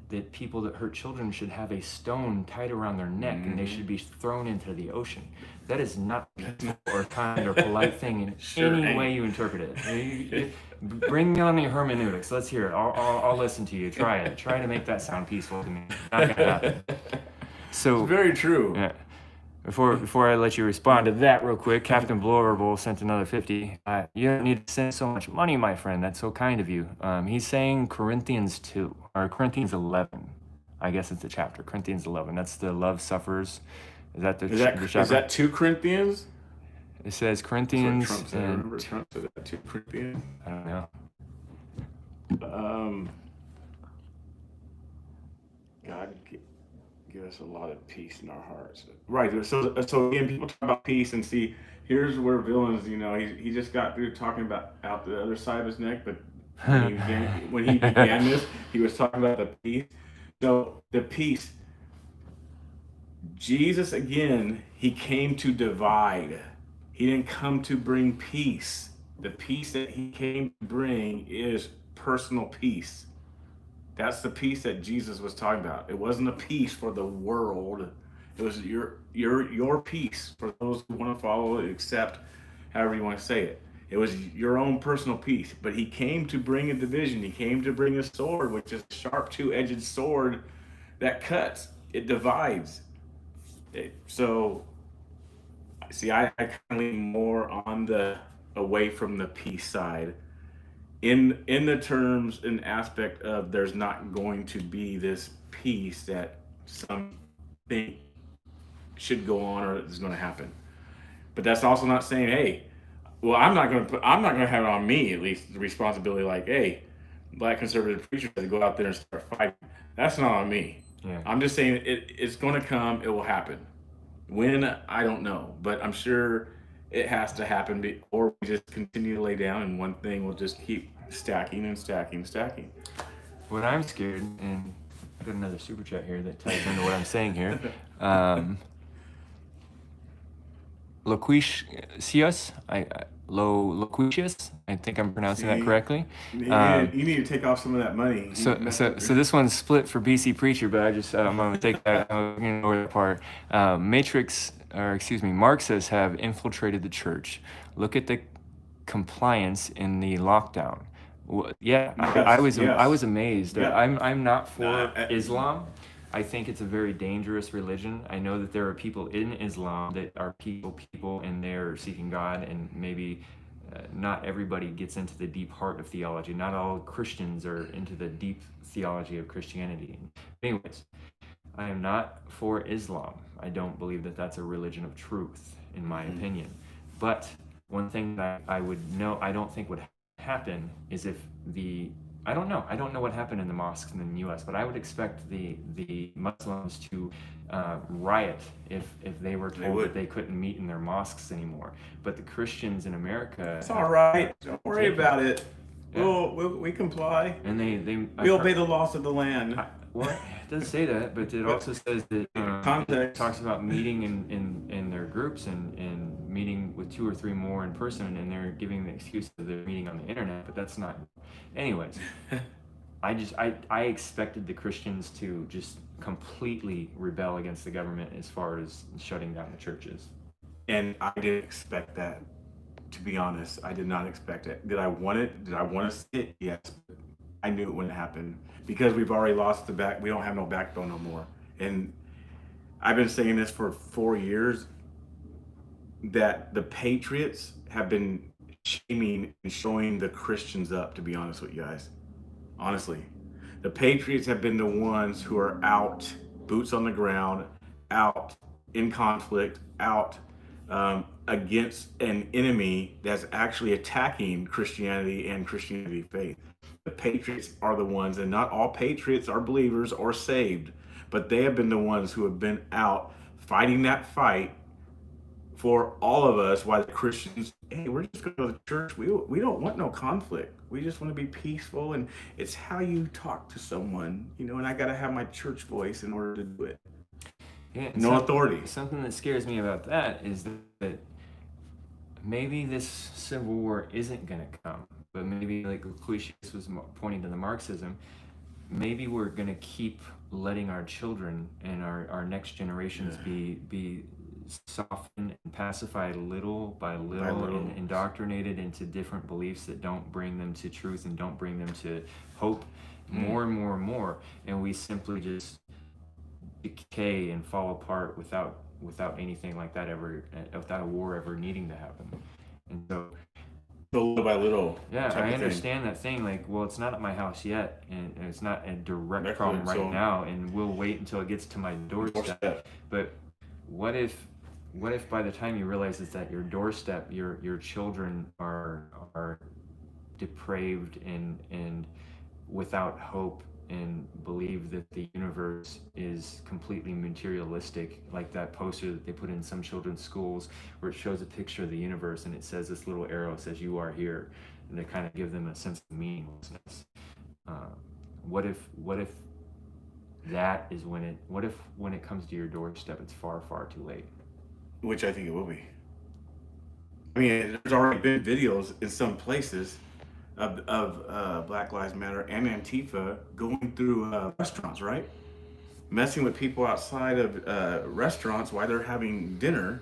that people that hurt children should have a stone tied around their neck, and they should be thrown into the ocean. That is not or kind or polite thing in any way you interpret it. Bring me on your hermeneutics. Let's hear it. I'll listen to you. Try it. Try to make that sound peaceful to me. Not gonna happen. So It's very true. yeah. Before I let you respond to that real quick, Captain Blowable sent another 50. You don't need to send so much money, my friend. That's so kind of you. He's saying Corinthians 2, or Corinthians 11. I guess it's the chapter, Corinthians 11. That's the love suffers. Is that the chapter? Is that 2 Corinthians? It says That's what Corinthians. Trump said. Remember Trump said that 2 Corinthians? I don't know. God give us a lot of peace in our hearts. Right. So again, people talk about peace, and see, here's where villains, he just got through talking about out the other side of his neck, but when he began this, he was talking about the peace. So the peace, Jesus, again, he came to divide. He didn't come to bring peace. The peace that he came to bring is personal peace. That's the peace that Jesus was talking about. It wasn't a peace for the world. It was your peace for those who want to follow it, accept, however you want to say it. It was your own personal peace. But he came to bring a division. He came to bring a sword, which is a sharp, two-edged sword that cuts. It divides. So, see, I kind of lean more on the away from the peace side. In the terms and aspect of there's not going to be this peace that some think should go on or is going to happen. But that's also not saying, hey, well, I'm not going to have it on me, at least the responsibility, like, hey, black conservative preachers to go out there and start fighting. That's not on me. Yeah. I'm just saying it's going to come. It will happen. When, I don't know, but I'm sure it has to happen, or we just continue to lay down and one thing will just keep stacking and stacking and stacking. What I'm scared, and got another super chat here that ties into what I'm saying here. Loquicius, Loquicius, I think I'm pronouncing that See, correctly. you need to take off some of that money. So this one's split for BC Preacher, but I'm gonna take that. I'm gonna ignore that part. Marxists have infiltrated the church. Look at the compliance in the lockdown. Yeah, I was amazed. Yeah. I'm not for Islam. I think it's a very dangerous religion. I know that there are people in Islam that are people, and they're seeking God, and maybe not everybody gets into the deep heart of theology. Not all Christians are into the deep theology of Christianity. Anyways, I am not for Islam. I don't believe that that's a religion of truth, in my opinion. But one thing that I don't think would happen is if I don't know what happened in the mosques in the U.S., but I would expect the Muslims to riot if they were told that they couldn't meet in their mosques anymore. But the Christians in America, it's all right. Don't worry about it. Yeah. We comply, and we obey the laws of the land. Well, it does say that, but it also says that it talks about meeting in their groups and meeting with 2 or 3 more in person, and they're giving the excuse that they're meeting on the internet, but that's not. Anyways, I expected the Christians to just completely rebel against the government as far as shutting down the churches. And I didn't expect that. To be honest, I did not expect it. Did I want it? Did I want to see it? Yes. I knew it wouldn't happen because we've already lost we don't have no backbone no more. And I've been saying this for 4 years, that the patriots have been shaming and showing the Christians up, to be honest with you guys. Honestly, the patriots have been the ones who are out, boots on the ground, out in conflict, out against an enemy that's actually attacking Christianity and Christianity faith. The patriots are the ones, and not all patriots are believers or saved, but they have been the ones who have been out fighting that fight for all of us, while the Christians, hey, we're just going to go to church. We don't want no conflict. We just want to be peaceful, and it's how you talk to someone, and I got to have my church voice in order to do it. Yeah, no authority. Something that scares me about that is that maybe this civil war isn't going to come, but maybe, like Lucius was pointing to the Marxism, maybe we're going to keep letting our children and our next generations be softened and pacified little by little and indoctrinated into different beliefs that don't bring them to truth and don't bring them to hope more and more and more, and we simply just decay and fall apart without anything like that ever, without a war ever needing to happen. And so little by little. Yeah, I understand that thing. Like, well, it's not at my house yet, and it's not a direct problem right now, and we'll wait until it gets to my doorstep. But what if by the time you realize it's at your doorstep, your children are depraved and without hope, and believe that the universe is completely materialistic, like that poster that they put in some children's schools where it shows a picture of the universe and it says, this little arrow says you are here, and they kind of give them a sense of meaninglessness. What if that is when it comes to your doorstep, it's far, far too late? Which I think it will be. I mean, there's already been videos in some places of Black Lives Matter and Antifa going through restaurants, right? Messing with people outside of restaurants while they're having dinner,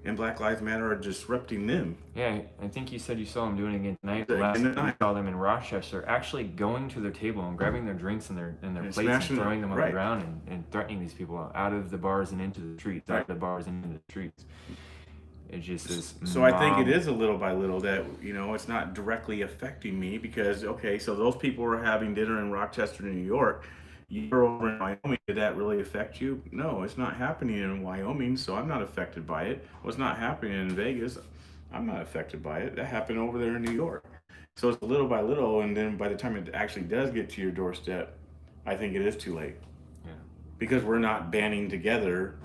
and Black Lives Matter are disrupting them. Yeah, I think you said you saw them doing it again tonight. Last night I saw them in Rochester actually going to their table and grabbing their drinks and their plates and throwing them on the ground and threatening these people out of the bars and into the streets, out of the bars and into the streets. It just is. So I think it is a little by little that, it's not directly affecting me, because, okay, so those people were having dinner in Rochester, New York. You're over in Wyoming. Did that really affect you? No, it's not happening in Wyoming, so I'm not affected by it. What's not happening in Vegas, I'm not affected by it. That happened over there in New York. So it's little by little, and then by the time it actually does get to your doorstep, I think it is too late. Yeah. Because we're not banding together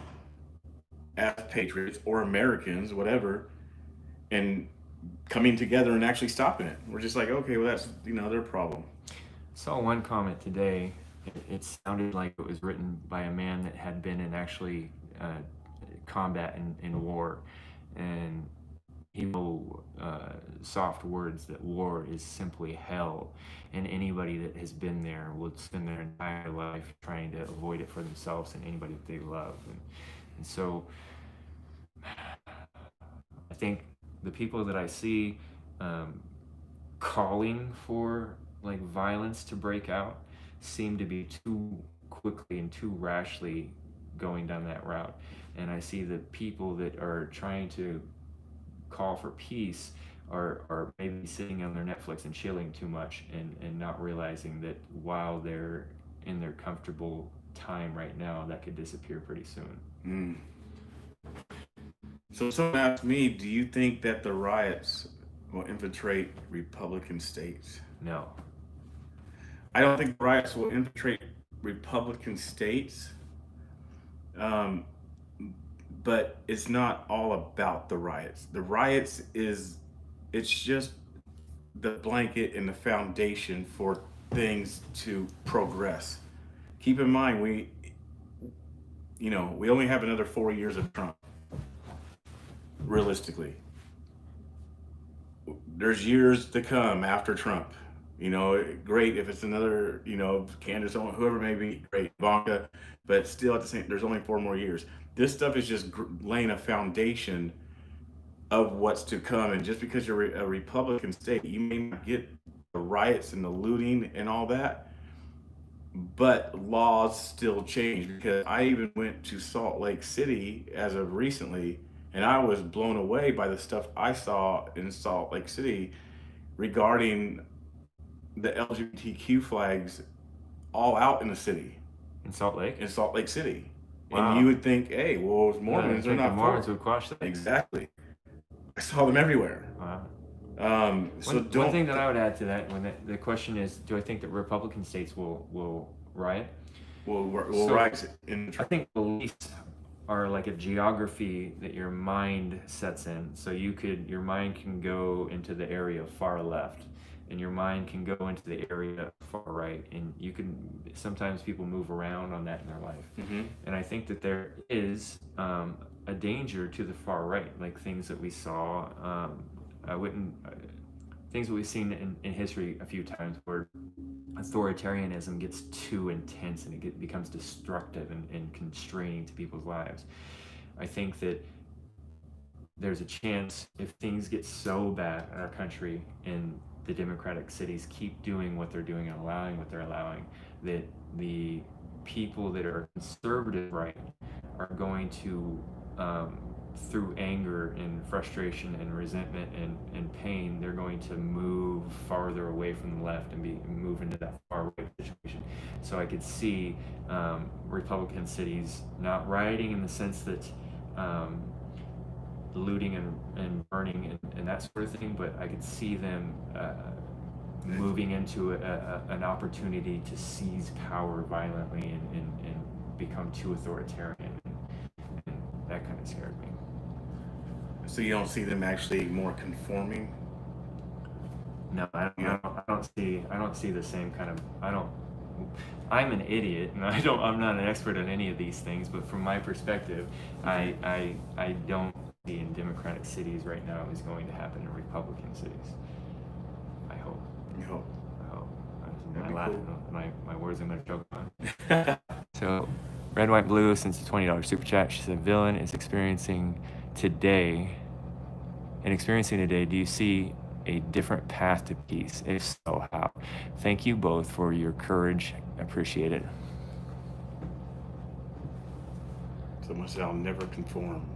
as patriots or Americans, whatever, and coming together and actually stopping it. We're just like, okay, well, that's their problem. I saw one comment today, it sounded like it was written by a man that had been in actually combat in war, and he know soft words that war is simply hell, and anybody that has been there will spend their entire life trying to avoid it for themselves and anybody that they love. And so I think the people that I see um, calling for like violence to break out seem to be too quickly and too rashly going down that route. And I see the people that are trying to call for peace are maybe sitting on their Netflix and chilling too much, and not realizing that while they're in their comfortable time right now, that could disappear pretty soon. Mm. So someone asked me, do you think that the riots will infiltrate Republican states? No. I don't think riots will infiltrate Republican states, um, but it's not all about the riots. The riots it's just the blanket and the foundation for things to progress. Keep in mind, we only have another 4 years of Trump. Realistically, there's years to come after Trump. Great if it's another, Candace, whoever it may be, great, Ivanka, but still at the same, there's only 4 more years. This stuff is just laying a foundation of what's to come. And just because you're a Republican state, you may not get the riots and the looting and all that, but laws still change. Because I even went to Salt Lake City as of recently, and I was blown away by the stuff I saw in Salt Lake City regarding the LGBTQ flags all out in the city. In Salt Lake? In Salt Lake City. Wow. And you would think, hey, well, Mormons are not. The Mormons would quash that. Exactly. I saw them everywhere. Wow. One thing that I would add to that, when the question is, do I think that Republican states will riot? Will rise in. I think beliefs are like a geography that your mind sets in. So your mind can go into the area far left, and your mind can go into the area far right, and sometimes people move around on that in their life. Mm-hmm. And I think that there is a danger to the far right, like things that we saw. Things that we've seen in history a few times, where authoritarianism gets too intense and it becomes destructive and constraining to people's lives. I think that there's a chance, if things get so bad in our country and the democratic cities keep doing what they're doing and allowing what they're allowing, that the people that are conservative right are going to through anger and frustration and resentment and pain, they're going to move farther away from the left and move into that far right situation. So I could see Republican cities not rioting in the sense that looting and burning and that sort of thing, but I could see them moving into an opportunity to seize power violently and become too authoritarian, and that kind of scared me. So you don't see them actually more conforming? No, I don't see the same kind of. I'm an idiot, and I'm not an expert on any of these things. But from my perspective, I don't see in democratic cities right now is going to happen in Republican cities. I hope. You hope. I hope. That'd I be laugh cool. at my words. I'm gonna choke on. So, Red White Blue sends a $20 super chat. She said, "Villain is experiencing today. Do you see a different path to peace? If so, how? Thank you both for your courage. Appreciate it." Someone said, "I'll never conform."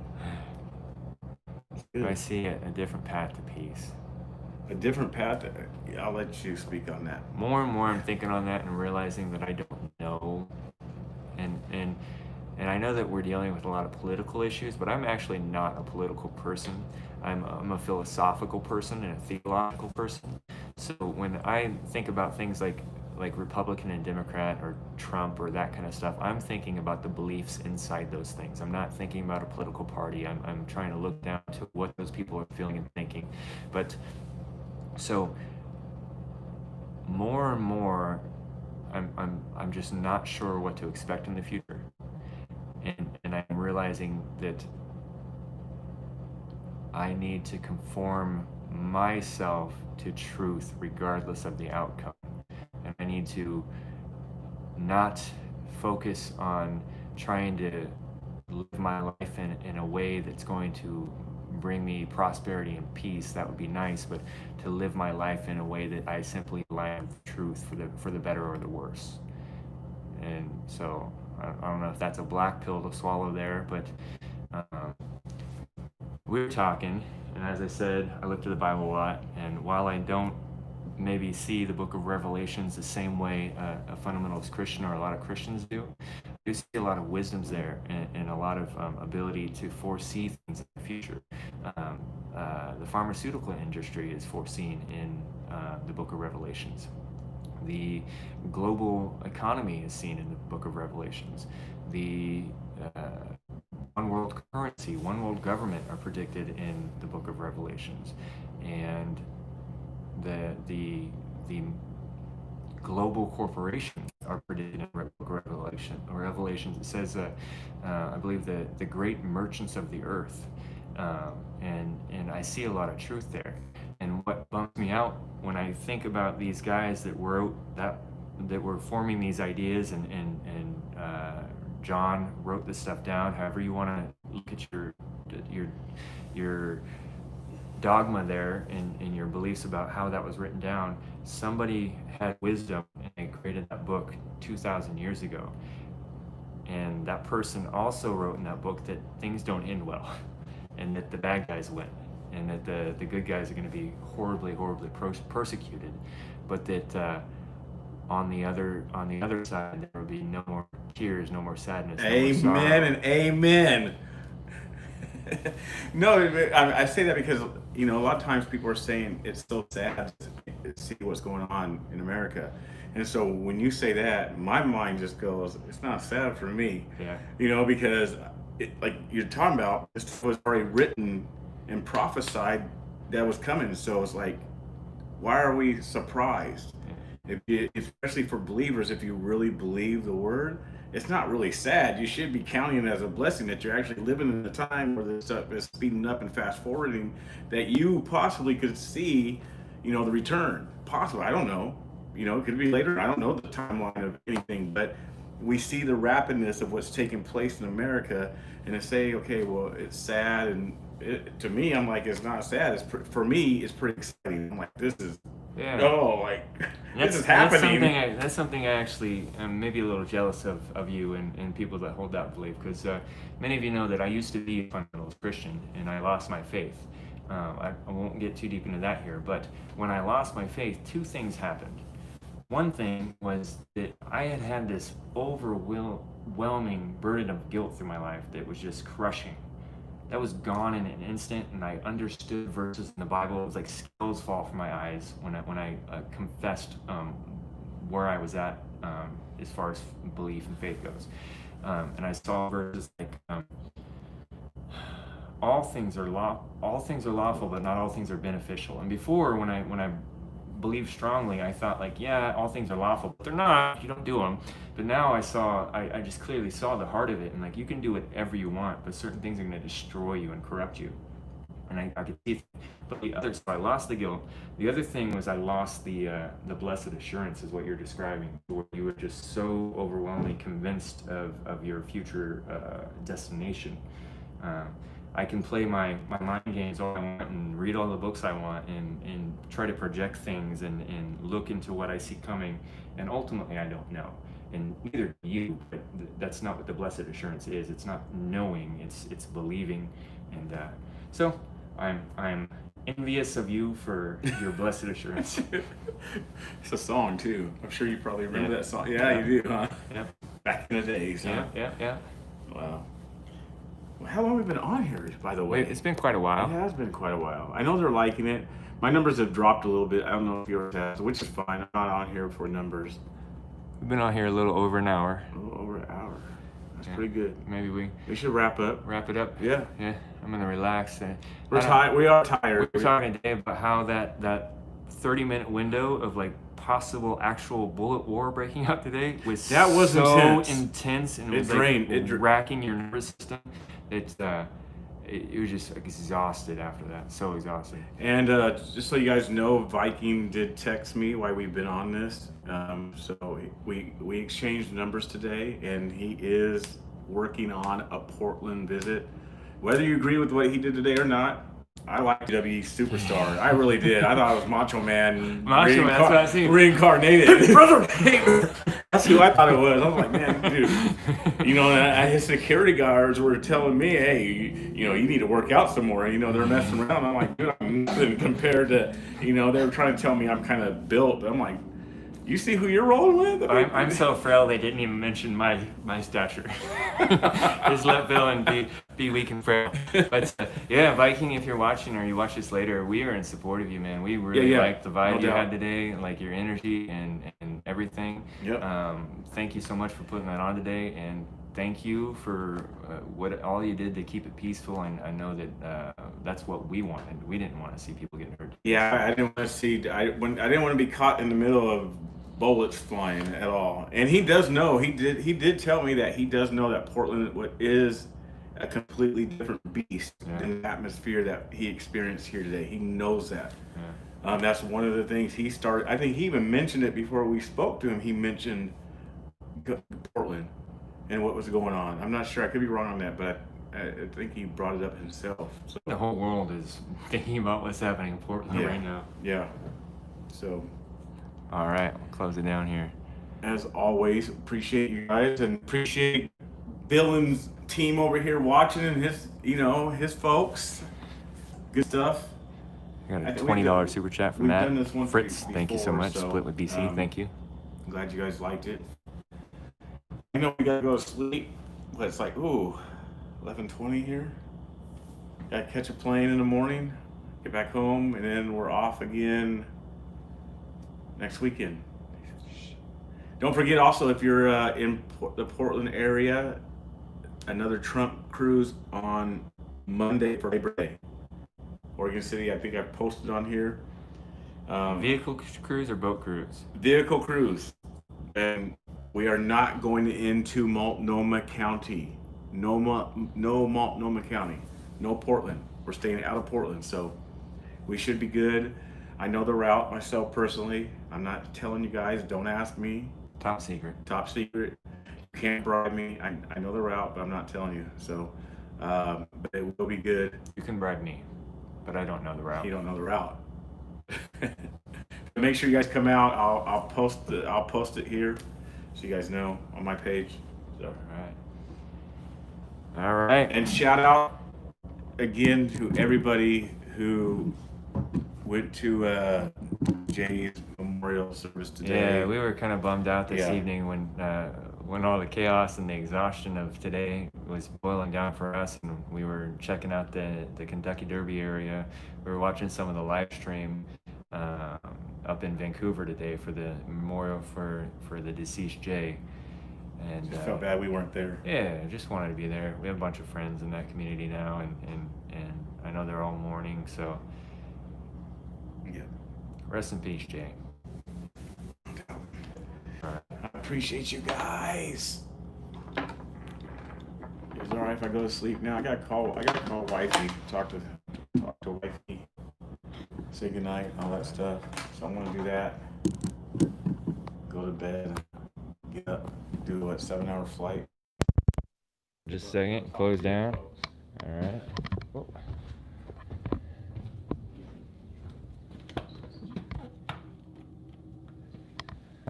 I see a different path to peace. A different path? I'll let you speak on that. More and more I'm thinking on that and realizing that I don't know. And I know that we're dealing with a lot of political issues, but I'm actually not a political person. I'm a philosophical person and a theological person. So when I think about things like Republican and Democrat or Trump or that kind of stuff, I'm thinking about the beliefs inside those things. I'm not thinking about a political party. I'm trying to look down to what those people are feeling and thinking. But so more and more I'm just not sure what to expect in the future, and I'm realizing that I need to conform myself to truth regardless of the outcome, and I need to not focus on trying to live my life in a way that's going to bring me prosperity and peace. That would be nice, but to live my life in a way that I simply align with truth for the better or the worse. And so I don't know if that's a black pill to swallow there, but we were talking, and as I said, I look to the Bible a lot, and while I don't maybe see the book of Revelations the same way a fundamentalist Christian or a lot of Christians do, I do see a lot of wisdoms there, and a lot of ability to foresee things in the future. The pharmaceutical industry is foreseen in the book of Revelations. The global economy is seen in the book of Revelations. The one world currency, one world government are predicted in the book of Revelations. And the global corporations are predicted in the book of Revelations. It says, I believe, the great merchants of the earth. And I see a lot of truth there. And what bumps me out when I think about these guys that wrote that were forming these ideas, and John wrote this stuff down. However you want to look at your dogma there and your beliefs about how that was written down, somebody had wisdom and created that book 2,000 years ago. And that person also wrote in that book that things don't end well, and that the bad guys win, and that the good guys are going to be horribly persecuted, but that on the other side there will be no more tears, no more sadness. Amen, no more sorrow. And amen. No, I say that because, a lot of times people are saying it's so sad to see what's going on in America. And so when you say that, my mind just goes, it's not sad for me. Yeah. Because like you're talking about, this was already written and prophesied that was coming. So it's like, why are we surprised? Especially for believers, if you really believe the word, it's not really sad. You should be counting it as a blessing that you're actually living in a time where this stuff is speeding up and fast forwarding, that you possibly could see, the return. Possibly, I don't know. It could be later. I don't know the timeline of anything, but we see the rapidness of what's taking place in America, and to say, okay, well, it's sad, and to me, I'm like, it's not sad. For me, it's pretty exciting. I'm like, this is. Yeah. This is happening. That's something I actually am maybe a little jealous of you and people that hold that belief, because many of you know that I used to be a fundamentalist Christian, and I lost my faith. I won't get too deep into that here, but when I lost my faith, two things happened. One thing was that I had this overwhelming burden of guilt through my life that was just crushing. That was gone in an instant, and I understood verses in the Bible. It was like scales fall from my eyes when I confessed where I was at as far as belief and faith goes. And I saw verses like all things are lawful, but not all things are beneficial. And before, when I believed strongly, I thought like, yeah, all things are lawful, but they're not. You don't do them. But now I just clearly saw the heart of it, and like, you can do whatever you want, but certain things are going to destroy you and corrupt you. And I could see, but so I lost the guilt. The other thing was I lost the blessed assurance, is what you're describing, where you were just so overwhelmingly convinced of your future destination. I can play my mind games all I want and read all the books I want and try to project things and look into what I see coming, and ultimately I don't know. And neither do you, but that's not what the blessed assurance is. It's not knowing, it's believing. And so I'm envious of you for your blessed assurance. It's a song too. I'm sure you probably remember that song. Yeah, you do, huh? Yeah. Back in the days, huh? Yeah. Wow. Well, how long have we been on here, by the way? It's been quite a while. It has been quite a while. I know they're liking it. My numbers have dropped a little bit. I don't know if yours has, which is fine. I'm not on here for numbers. We've been on here a little over an hour. A little over an hour. That's pretty good. Maybe we should wrap it up. Yeah. I'm gonna relax. We are tired. We're talking today about how that 30-minute window of like possible actual bullet war breaking out today was That was so intense. and It was drained. like racking your nervous system. It was just like exhausted after that. So exhausted. And just so you guys know, Viking did text me while we've been on this. So we exchanged numbers today, and he is working on a Portland visit. Whether you agree with what he did today or not, I like WWE Superstar. I really did. I thought it was Macho Man. Macho Man, that's what I seen. Reincarnated. Hey, brother! Hey, that's who I thought it was. I was like, man, dude. You know, and his security guards were telling me, hey, you need to work out some more. You know, they're messing around. I'm like, dude, I'm nothing compared to, they were trying to tell me I'm kind of built. I'm like, you see who you're rolling with? I'm so frail they didn't even mention my stature. Just let Villain be weak and frail. But yeah, Viking, if you're watching or you watch this later, we are in support of you, man. We really like the vibe you had today, like your energy and everything. Yep. Thank you so much for putting that on today, and thank you for what all you did to keep it peaceful. And I know that that's what we wanted. We didn't want to see people getting hurt. Yeah, I didn't want to see. I didn't want to be caught in the middle of bullets flying at all. And he does know. He did tell me that he does know that Portland is a completely different beast than the atmosphere that he experienced here today. He knows that. Yeah. That's one of the things he started. I think he even mentioned it before we spoke to him. He mentioned Portland and what was going on. I'm not sure. I could be wrong on that, but I think he brought it up himself. So. The whole world is thinking about what's happening in Portland right now. Yeah. So. All right, we'll close it down here. As always, appreciate you guys and appreciate Villain's team over here watching and his folks. Good stuff. I got a $20 super chat from Matt. Done this one Fritz, before, thank you so much. Split with BC, thank you. I'm glad you guys liked it. I know we gotta go to sleep, but it's like, 11:20 here. Gotta catch a plane in the morning, get back home, and then we're off again next weekend. Don't forget also, if you're in the Portland area, another Trump cruise on Monday for Labor Day. Oregon City, I think I posted on here. Vehicle cruise or boat cruise? Vehicle cruise. And we are not going into Multnomah County. No Multnomah County. No Portland. We're staying out of Portland, so we should be good. I know the route myself personally. I'm not telling you guys. Don't ask me. Top secret. Top secret. You can't bribe me. I know the route, but I'm not telling you. So, but it will be good. You can bribe me, but I don't know the route. You don't know the route. Make sure you guys come out. I'll post it here, so you guys know on my page. So. All right. And shout out again to everybody who went to Jay's memorial service today. Yeah, we were kind of bummed out this evening when all the chaos and the exhaustion of today was boiling down for us, and we were checking out the Kentucky Derby area. We were watching some of the live stream up in Vancouver today for the memorial for the deceased Jay. And just felt bad we weren't there. Yeah, just wanted to be there. We have a bunch of friends in that community now, and I know they're all mourning, so yeah. Rest in peace, Jay. I appreciate you guys. Is it alright if I go to sleep now? I gotta call wifey, talk to wifey, say goodnight, all that stuff. So I'm gonna do that. Go to bed, get up, do a 7-hour flight. Just a second, close down. All right. Whoa.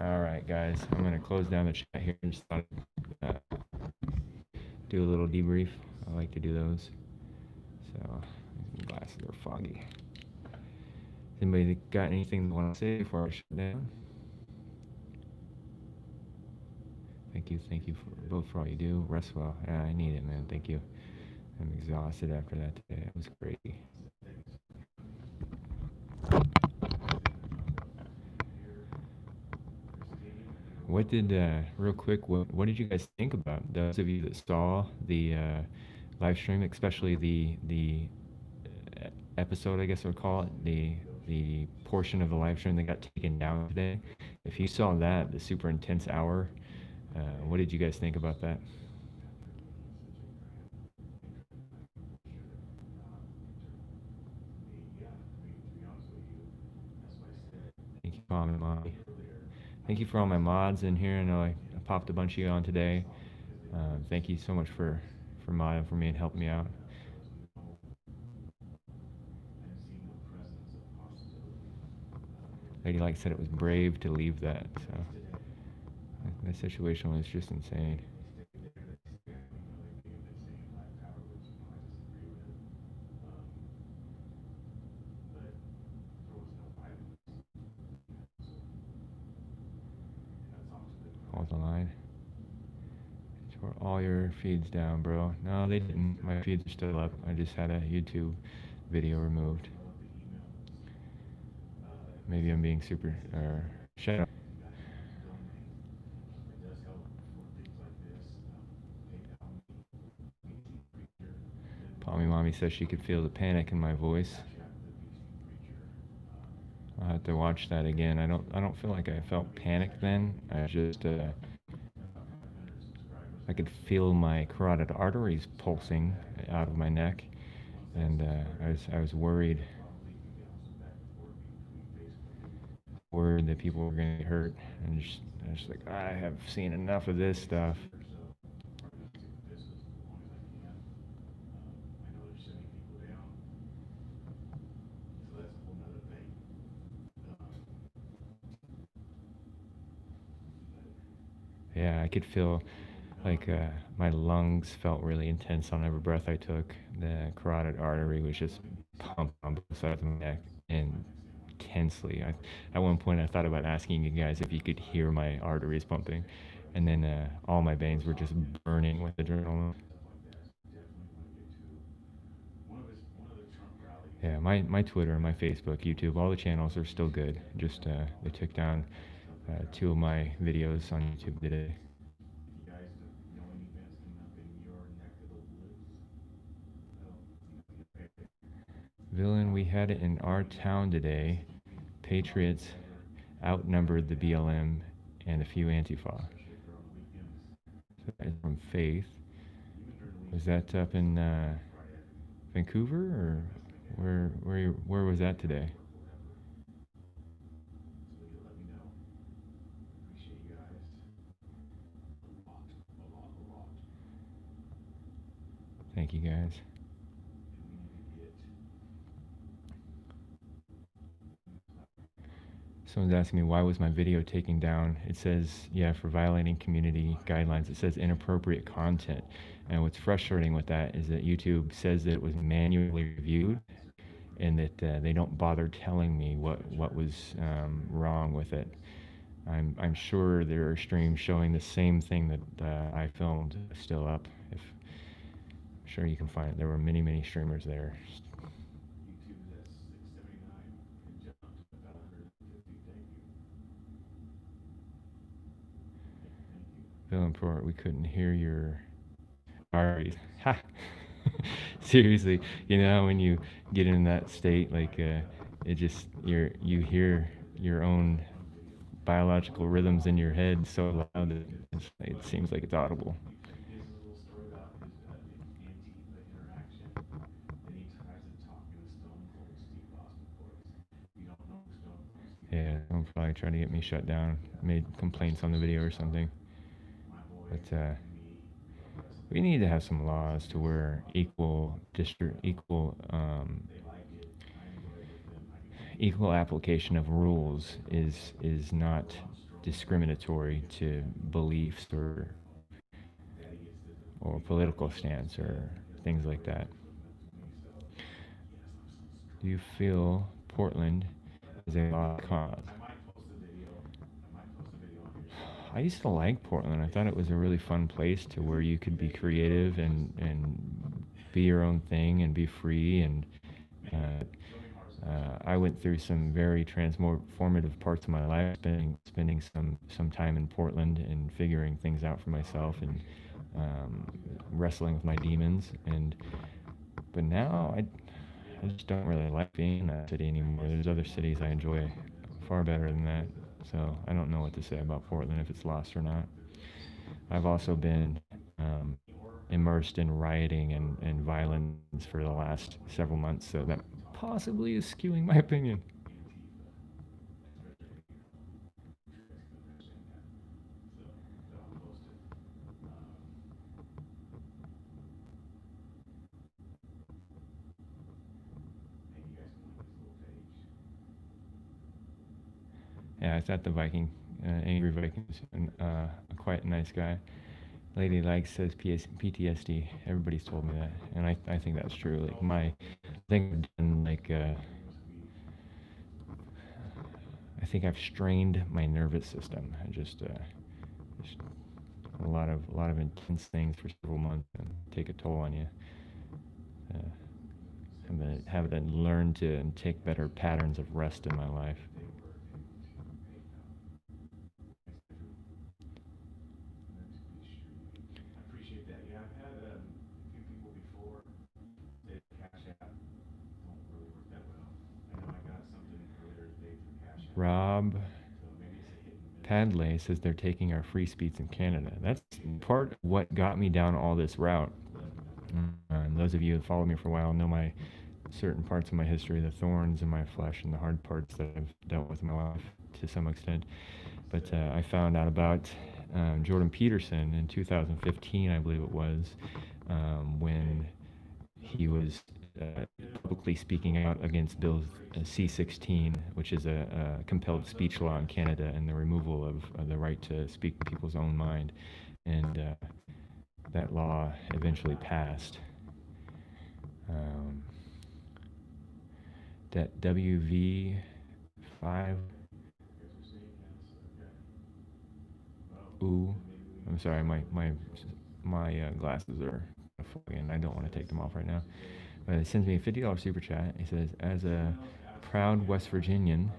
All right, guys, I'm going to close down the chat here and just do a little debrief. I like to do those. So, these glasses are foggy. Anybody got anything they want to say before I shut down? Thank you for all you do. Rest well. Yeah, I need it, man. Thank you. I'm exhausted after that today. It was crazy. What did real quick? What did you guys think about those of you that saw the live stream, especially the episode? I guess I would call it the portion of the live stream that got taken down today. If you saw that, the super intense hour, what did you guys think about that? Thank you, Mom and Mommy. Thank you for all my mods in here. I know I popped a bunch of you on today. Thank you so much for modding for me and helping me out. Lady Like said it was brave to leave that, so that situation was just insane. Hold the line. Tore all your feeds down, bro. No, they didn't. My feeds are still up. I just had a YouTube video removed. Maybe I'm being super shut up. Pommy Mommy says she could feel the panic in my voice. I'll have to watch that again. I don't feel like I felt panic then. I just I could feel my carotid arteries pulsing out of my neck, and I was worried that people were going to get hurt, and I was just like, I have seen enough of this stuff. Yeah, I could feel like my lungs felt really intense on every breath I took. The carotid artery was just pumped on both sides of my neck intensely. At one point, I thought about asking you guys if you could hear my arteries pumping, and then all my veins were just burning with adrenaline. Yeah, my Twitter, my Facebook, YouTube, all the channels are still good. Just they took down 2 of my videos on YouTube today. Villain, we had it in our town today. Patriots outnumbered the BLM and a few Antifa. So that is from Faith. Was that up in Vancouver, or where was that today? Thank you guys. Someone's asking me, why was my video taken down? It says, yeah, for violating community guidelines. It says inappropriate content. And what's frustrating with that is that YouTube says that it was manually reviewed, and that they don't bother telling me what was wrong with it. I'm sure there are streams showing the same thing that I filmed still up. I'm sure you can find it. There were many streamers there. VillainReport, we couldn't hear your arteries. Ha! Seriously, you know, when you get in that state, like it just you hear your own biological rhythms in your head so loud that it seems like it's audible. Yeah, I'm probably trying to get me shut down. Made complaints on the video or something. But we need to have some laws to where equal application of rules is not discriminatory to beliefs or political stance or things like that. Do you feel Portland is a lost cause? I used to like Portland. I thought it was a really fun place to where you could be creative and be your own thing and be free. And I went through some very transformative parts of my life, spending some time in Portland and figuring things out for myself and wrestling with my demons. But now I just don't really like being in that city anymore. There's other cities I enjoy far better than that. So I don't know what to say about Portland, if it's lost or not. I've also been immersed in rioting and violence for the last several months, so that possibly is skewing my opinion. Yeah, I thought the Angry Vikings, quite a nice guy. Lady Likes says PTSD. Everybody's told me that, and I think that's true. Like I think I've strained my nervous system. Just a lot of intense things for several months and take a toll on you. Have to learn to take better patterns of rest in my life. Rob Padley says they're taking our free speech in Canada. That's part of what got me down all this route. And those of you who follow me for a while know my certain parts of my history, the thorns in my flesh and the hard parts that I've dealt with in my life to some extent. But I found out about Jordan Peterson in 2015, I believe it was, when he was publicly speaking out against Bill C-16, which is a compelled speech law in Canada, and the removal of the right to speak people's own mind. And that law eventually passed. That WV5. Ooh, I'm sorry, my glasses are fogging, and I don't want to take them off right now. But it sends me a $50 super chat. He says, as a proud West Virginian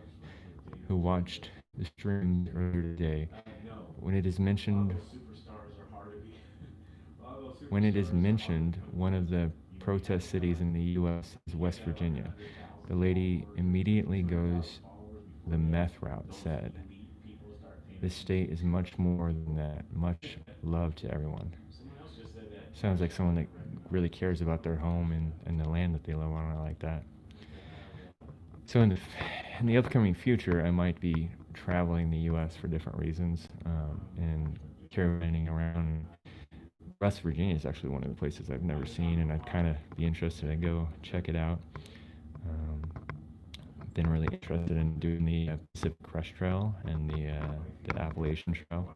who watched the stream earlier today, when it is mentioned one of the protest cities in the U.S. is West Virginia, the lady immediately goes the meth route, said, this state is much more than that. Much love to everyone. Sounds like someone that really cares about their home and the land that they live on. I like that. So in the upcoming future, I might be traveling the U.S. for different reasons and caravanning around. West Virginia is actually one of the places I've never seen, and I'd kind of be interested to go check it out. Been really interested in doing the Pacific Crest Trail and the Appalachian Trail.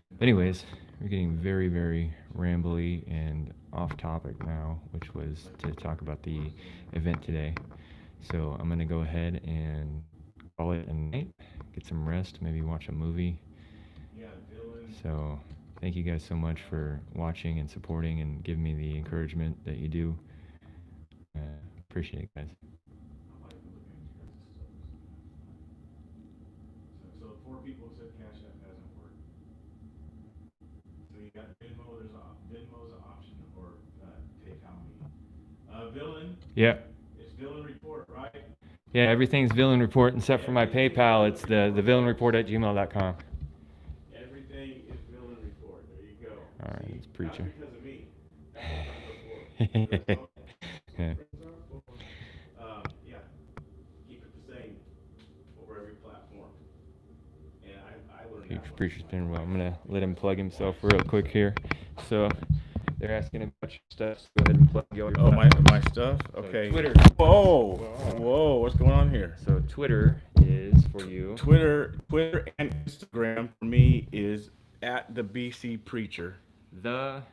But anyways, we're getting very, very rambly and off topic now, which was to talk about the event today. So I'm going to go ahead and call it a night, get some rest, maybe watch a movie. So thank you guys so much for watching and supporting and giving me the encouragement that you do. Appreciate it, guys. So 4 people said Cash App hasn't worked. So you got Venmo. Venmo's an option, or PayPal me. Villain. Yeah. It's VillainReport, right? Yeah, everything's VillainReport except for my PayPal. It's the VillainReport@gmail.com. Everything is VillainReport. There you go. All right, it's preacher. Not because of me. That's what yeah. Keep it the same over every platform. And I learned Preacher's been well. I'm gonna let him plug himself real quick here. So they're asking about your stuff. So go ahead and plug your. Oh, my stuff. Okay. So Twitter. Whoa! What's going on here? So Twitter is for you. Twitter and Instagram for me is at the BC Preacher. The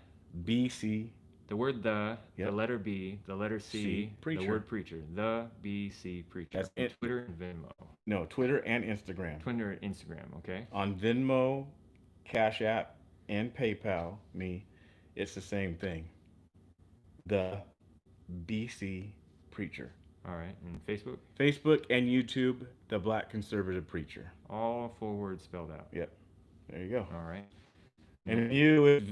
BC. The word the letter B, the letter C, the word preacher. The BC Preacher. That's Twitter and Venmo. No, Twitter and Instagram. Twitter and Instagram, okay. On Venmo, Cash App, and PayPal, it's the same thing. The BC Preacher. All right, and Facebook? Facebook and YouTube, the Black Conservative Preacher. All 4 words spelled out. Yep. There you go. All right. And you is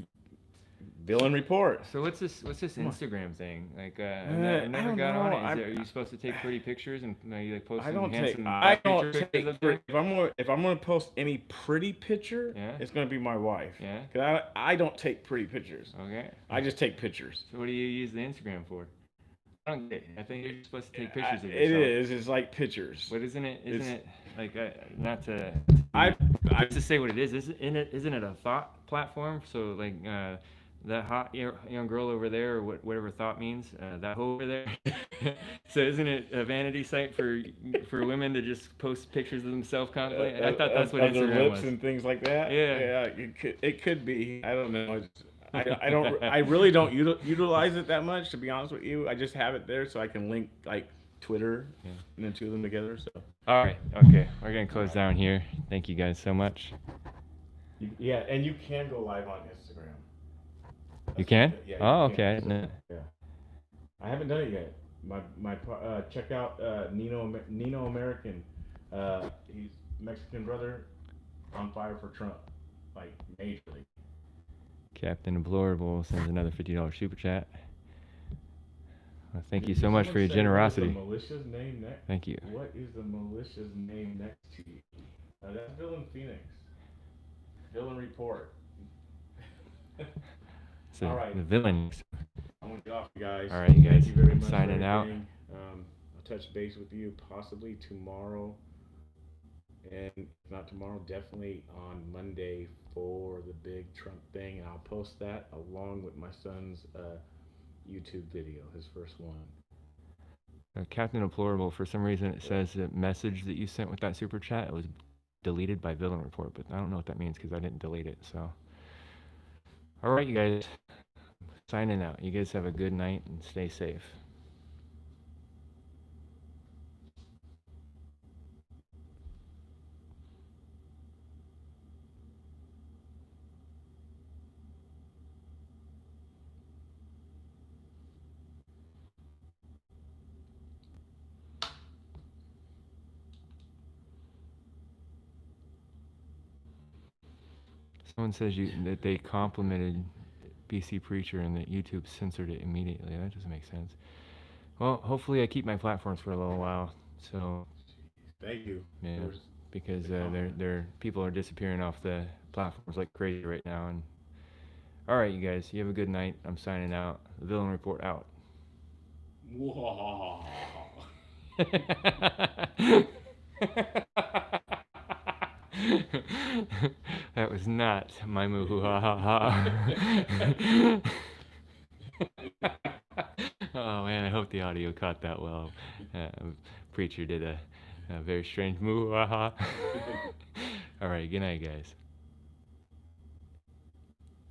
Villain Report. So what's this Come on. Instagram thing? Like I I never don't got on know. it. Are you supposed to take pretty pictures and you like post I some don't take. handsome I don't pictures take. of them? If I'm gonna post any pretty picture, Yeah. it's gonna be my wife. Yeah. 'Cause I don't take pretty pictures. Okay. I just take pictures. So what do you use the Instagram for? I don't get it. I think you're supposed to take pictures of It yourself. is. It's like pictures. But isn't it like not to I just to say what it is? Isn't it a thought platform? So like that hot young girl over there, or whatever thought means, that hoe over there. So isn't it a vanity site for women to just post pictures of themselves constantly? I thought that's what of their Instagram lips was. and things like that. Yeah. It could be. I don't know. I don't. I really don't utilize it that much, to be honest with you. I just have it there so I can link like Twitter and the two of them together. So. All right. Okay. We're gonna close down here. Thank you guys so much. Yeah, and you can go live on Instagram. You can? Yeah, Oh, you can. okay. So, yeah. I haven't done it yet. Check out Nino American. He's Mexican brother on fire for Trump, like majorly. Captain Deplorable sends another $50 super chat. Well, thank you Did so much for your someone say generosity. what is the militia's name next? Thank you. What is the militia's name next to you? That's Villain Phoenix. Villain Report. So All right. the villain. I'm gonna get off, you guys. All right, you guys. Thank you very much. Signing for out. everything. I'll touch base with you possibly tomorrow, and if not tomorrow, definitely on Monday for the big Trump thing. And I'll post that along with my son's YouTube video, his first one. Captain Deplorable, for some reason it says the message that you sent with that super chat, it was deleted by Villain Report, but I don't know what that means because I didn't delete it. So, all right, you guys. Signing out. You guys have a good night and stay safe. Someone says that they complimented BC Preacher and that YouTube censored it immediately. That doesn't make sense. Well, hopefully I keep my platforms for a little while. So Thank you. yeah, because people are disappearing off the platforms like crazy right now. And all right, you guys, you have a good night. I'm signing out. The Villain Report out. Whoa. That was not my moo ha ha ha. Oh man, I hope the audio caught that well. Preacher did a very strange moo ha ha. All right, good night, guys.